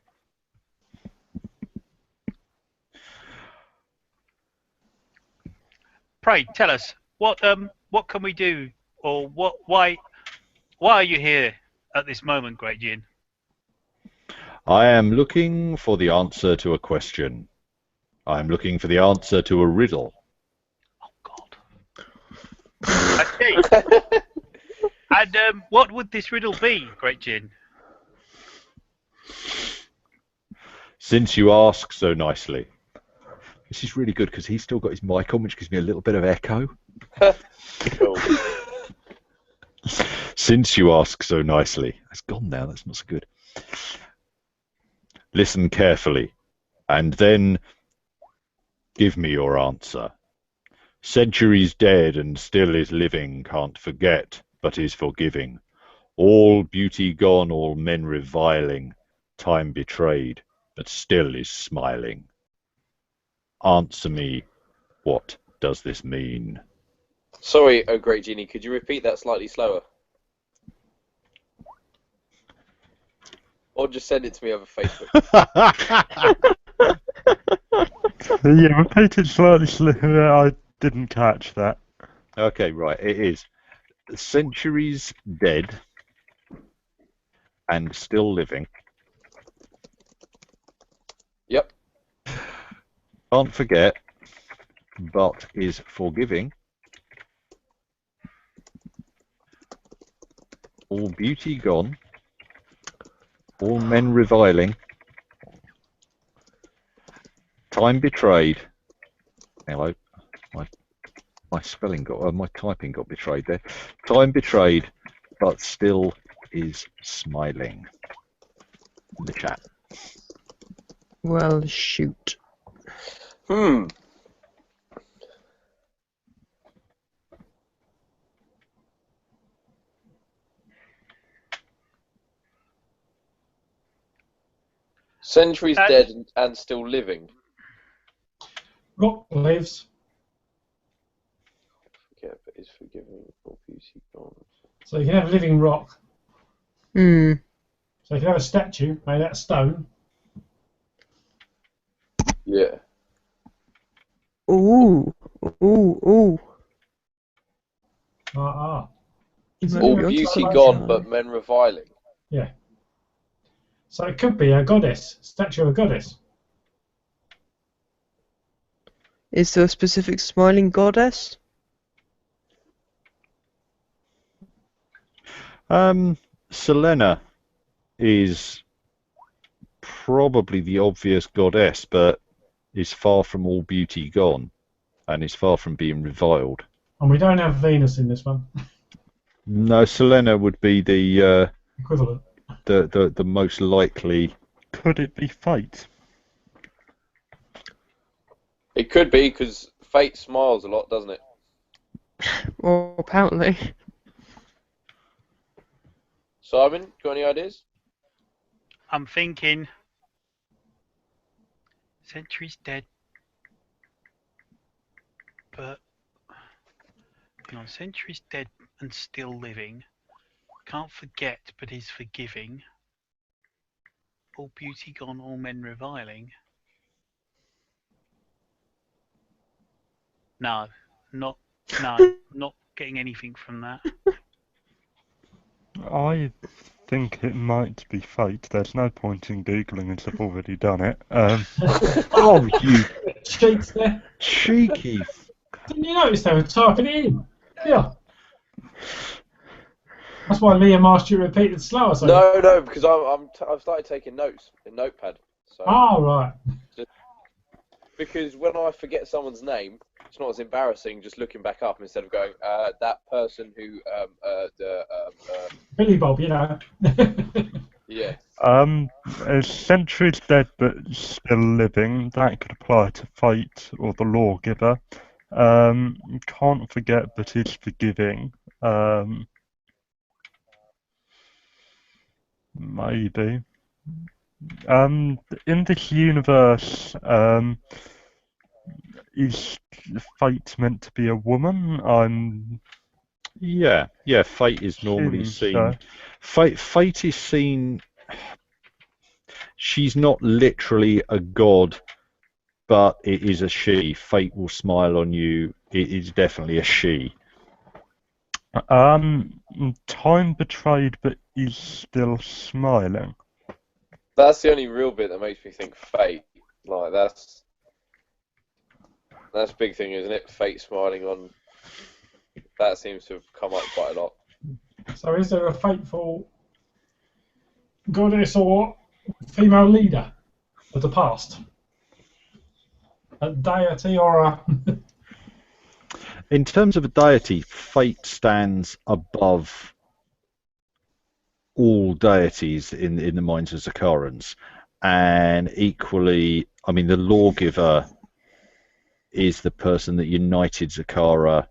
Pray tell us what can we do, or why are you here at this moment, great Jinn? I am looking for the answer to a question. I am looking for the answer to a riddle. Oh God. I see. And what would this riddle be, Great Jin? Since you ask so nicely. This is really good because he's still got his mic on, which gives me a little bit of echo. Cool. Since you ask so nicely. It's gone now, that's not so good. Listen carefully, and then give me your answer. Centuries dead and still is living, can't forget, but is forgiving. All beauty gone, all men reviling, time betrayed, but still is smiling. Answer me, what does this mean? Sorry, oh great genie, could you repeat that slightly slower? Or just send it to me over Facebook. Yeah, repeat it slightly slower. I didn't catch that. Okay, right, it is. Centuries dead and still living. Yep. Can't forget, but is forgiving. All beauty gone, all men reviling. Time betrayed. Hello, my spelling got, my typing got betrayed there. Time betrayed, but still is smiling. In the chat. Well, shoot. Centuries dead and still living. Rock lives. Forget, but is forgiving. All beauty gone. So you can have living rock. Hmm. So you can have a statue made out of stone. Yeah. Ooh. Ooh. Is it All You're beauty talking gone, about- but men reviling. Yeah. So it could be a goddess, statue of a goddess. Is there a specific smiling goddess? Selena is probably the obvious goddess, but is far from all beauty gone, and is far from being reviled. And we don't have Venus in this one. No, Selena would be the Equivalent. the most likely. Could it be fate? It could be, because fate smiles a lot, doesn't it? Well, apparently. Simon, got any ideas? I'm thinking centuries dead, but hang on, centuries dead and still living. Can't forget, but is forgiving. All beauty gone, all men reviling. No, not getting anything from that. I think it might be fate. There's no point in googling as I've already done it. Oh, you Cheats there. cheeky! Didn't you notice they were typing it in? Yeah. That's why Liam asked you to repeat it slower. So. No, because I've started taking notes in Notepad. So Right. because when I forget someone's name, it's not as embarrassing just looking back up instead of going that person who Billy Bob, you know. yeah. Centuries dead but still living. That could apply to fate or the lawgiver. Can't forget but is forgiving. Maybe. In this universe, is fate meant to be a woman? Yeah. Fate is normally seen. So. Fate is seen. She's not literally a god, but it is a she. Fate will smile on you. It is definitely a she. Time betrayed but is still smiling. That's the only real bit that makes me think fate. Like that's a big thing, isn't it? Fate smiling on That seems to have come up quite a lot. So is there a fateful goddess or female leader of the past? A deity or a... In terms of a deity, fate stands above all deities in the minds of Zakarans, and equally, I mean, the lawgiver is the person that united Zakara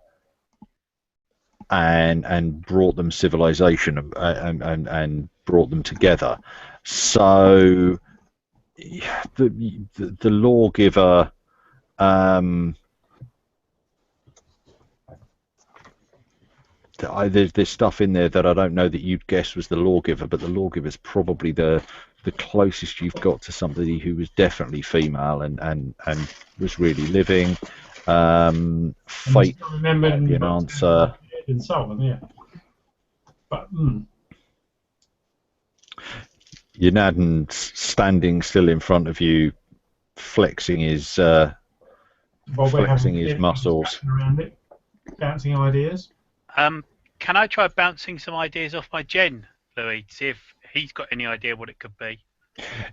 and brought them civilization and brought them together. So the lawgiver. There's stuff in there that I don't know that you'd guess was the lawgiver, but the lawgiver's probably the closest you've got to somebody who was definitely female and was really living. Fate might be an answer. And so on, yeah. But Yunadin's standing still in front of you, flexing his muscles. Around it, bouncing ideas. Can I try bouncing some ideas off my gen, Louis, to see if he's got any idea what it could be?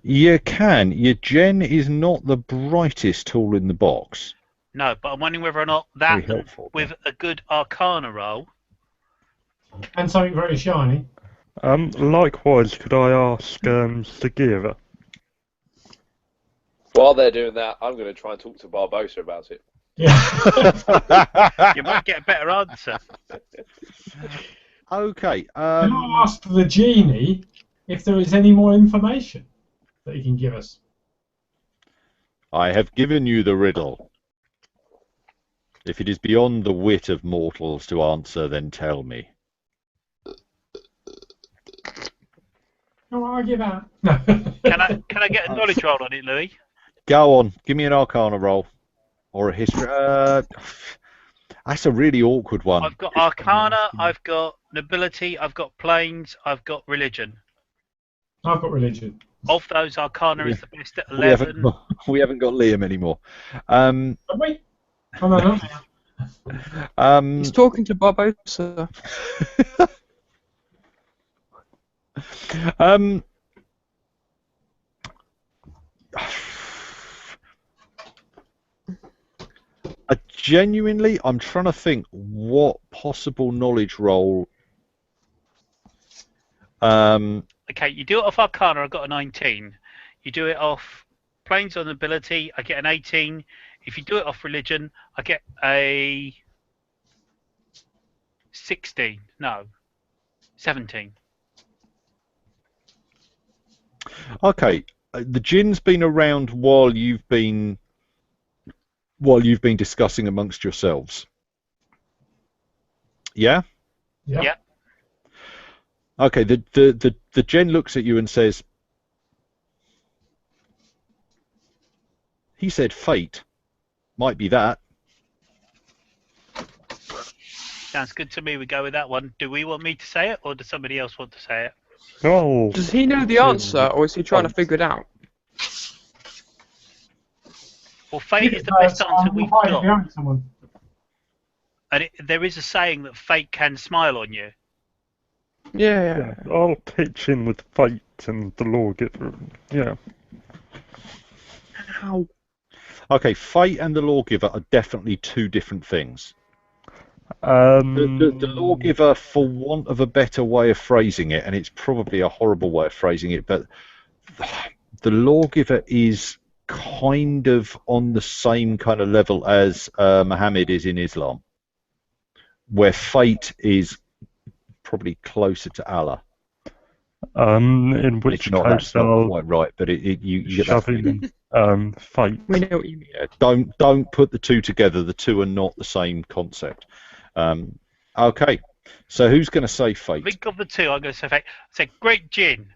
You can. Your gen is not the brightest tool in the box. No, but I'm wondering whether or not that, with a good Arcana roll... And something very shiny. Likewise, could I ask Sakina? While they're doing that, I'm going to try and talk to Barbosa about it. Yeah. You might get a better answer. Okay. Can I ask the genie if there is any more information that he can give us? I have given you the riddle. If it is beyond the wit of mortals to answer, then tell me. Oh, I'll give out. Can I get a knowledge roll on it, Louis? Go on. Give me an Arcana roll. Or a history. That's a really awkward one. I've got Arcana, I've got Nobility, I've got Planes, I've got Religion. I've got Religion. Of those, Arcana is the best at 11. We haven't got Liam anymore. Have we? Oh, no. He's talking to Barbosa. Genuinely, I'm trying to think what possible knowledge roll. Okay, you do it off Arcana, I got a 19. You do it off Planes or Nobility, I get an 18. If you do it off Religion, I get a 16. No, 17. Okay, the gin's been around while you've been discussing amongst yourselves. Yeah? Yeah. Okay, the gen looks at you and says, he said fate. Might be that. Sounds good to me, we go with that one. Do we want me to say it, or does somebody else want to say it? No. Does he know the answer, or is he trying to figure it out? Well, fate is the best answer we've got. And there is a saying that fate can smile on you. Yeah. I'll pitch in with fate and the lawgiver. Yeah. How? Okay, fate and the lawgiver are definitely two different things. The lawgiver, for want of a better way of phrasing it, and it's probably a horrible way of phrasing it, but the lawgiver is kind of on the same kind of level as Muhammad is in Islam, where fate is probably closer to Allah. In which it's not, case that's not quite right, but you get that feeling. Fate. We know what you mean. Yeah, don't put the two together. The two are not the same concept. Okay, so who's going to say fate? Think of the two. I'm going to say fate. Say, great Jin.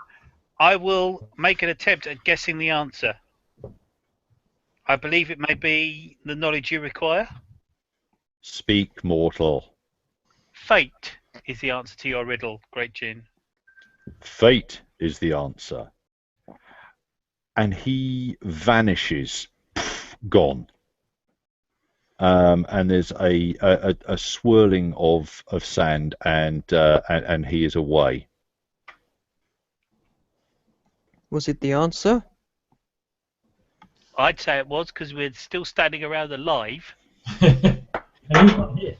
I will make an attempt at guessing the answer. I believe it may be the knowledge you require. Speak, mortal. Fate is the answer to your riddle, great Jin. Fate is the answer. And he vanishes, gone. and there's a swirling of sand, and he is away. Was it the answer? I'd say it was because we're still standing around alive. And he's not here.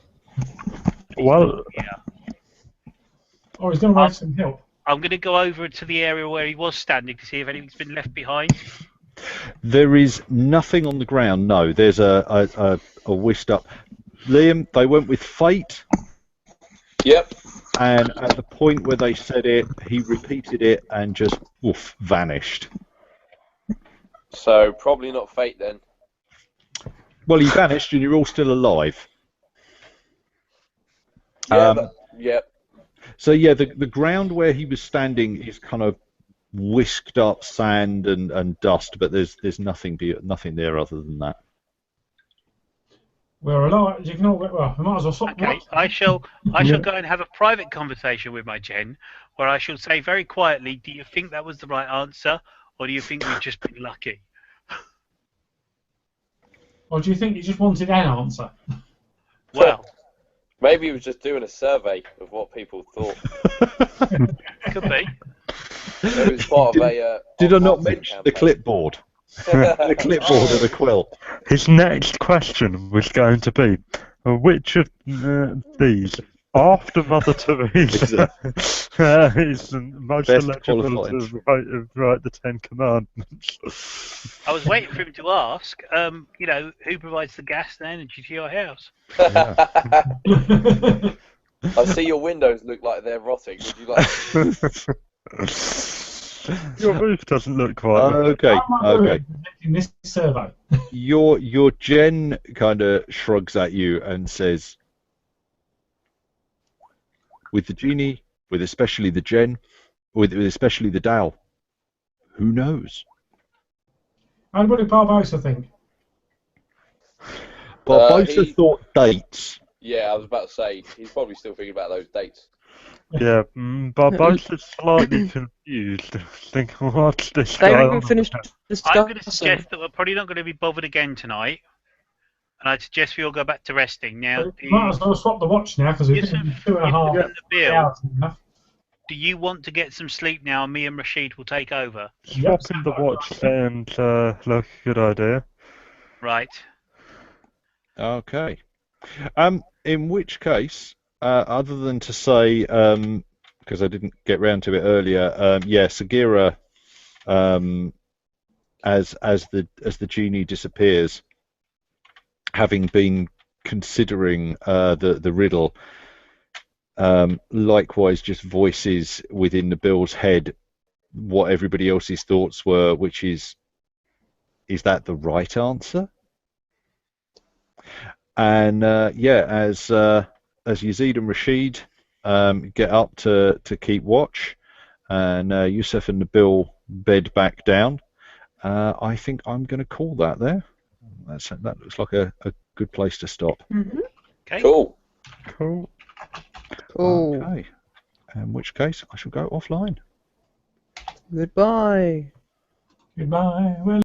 Well, Oh, he's going to wait for some help. I'm going to go over to the area where he was standing to see if anything's been left behind. There is nothing on the ground. No, there's a whisked up. Liam, they went with fate. Yep. And at the point where they said it, he repeated it and just woof, vanished. So probably not fate then. Well, he vanished, and you're all still alive. Yeah. Yep. So yeah, the ground where he was standing is kind of whisked up sand and dust, but there's nothing there other than that. We're alive. You can all. Well, we might as well stop. Okay, I shall go and have a private conversation with my gen, where I shall say very quietly, do you think that was the right answer, or do you think we've just been lucky? Or do you think you just wanted an answer? Well, maybe he was just doing a survey of what people thought. could be. It was part of a. Did I not mention the clipboard? The clipboard and the quill. his next question was going to be, which of these, after Mother Teresa, is the most Best eligible to write the Ten Commandments? I was waiting for him to ask, who provides the gas and energy to your house? I see your windows look like they're rotting. Would you like? Your roof doesn't look quite. Okay. In this survey. Your gen kind of shrugs at you and says, with the genie, with especially the gen, with especially the Tao, who knows? And what did Barbosa think? Barbosa thought dates. Yeah, I was about to say he's probably still thinking about those dates. Yeah, Barbosa's slightly confused. Think, what's this They guy haven't on finished I'm discussing. going to suggest that we're probably not going to be bothered again tonight, and I'd suggest we all go back to resting. Now, Might as well swap the watch now because we've been 2.5 hours enough. do you want to get some sleep now, and me and Rashid will take over? Swapping the watch sounds like a good idea. Right. Okay. In which case, other than to say, because I didn't get round to it earlier, Sagira, as the genie disappears, having been considering the riddle, likewise just voices within the Bill's head what everybody else's thoughts were, which is that the right answer? And as Yazid and Rashid get up to keep watch, and Yusuf and Nabil bed back down, I think I'm going to call that there. That looks like a good place to stop. Mm-hmm. Okay. Cool. Okay. In which case, I shall go offline. Goodbye. Goodbye. Well,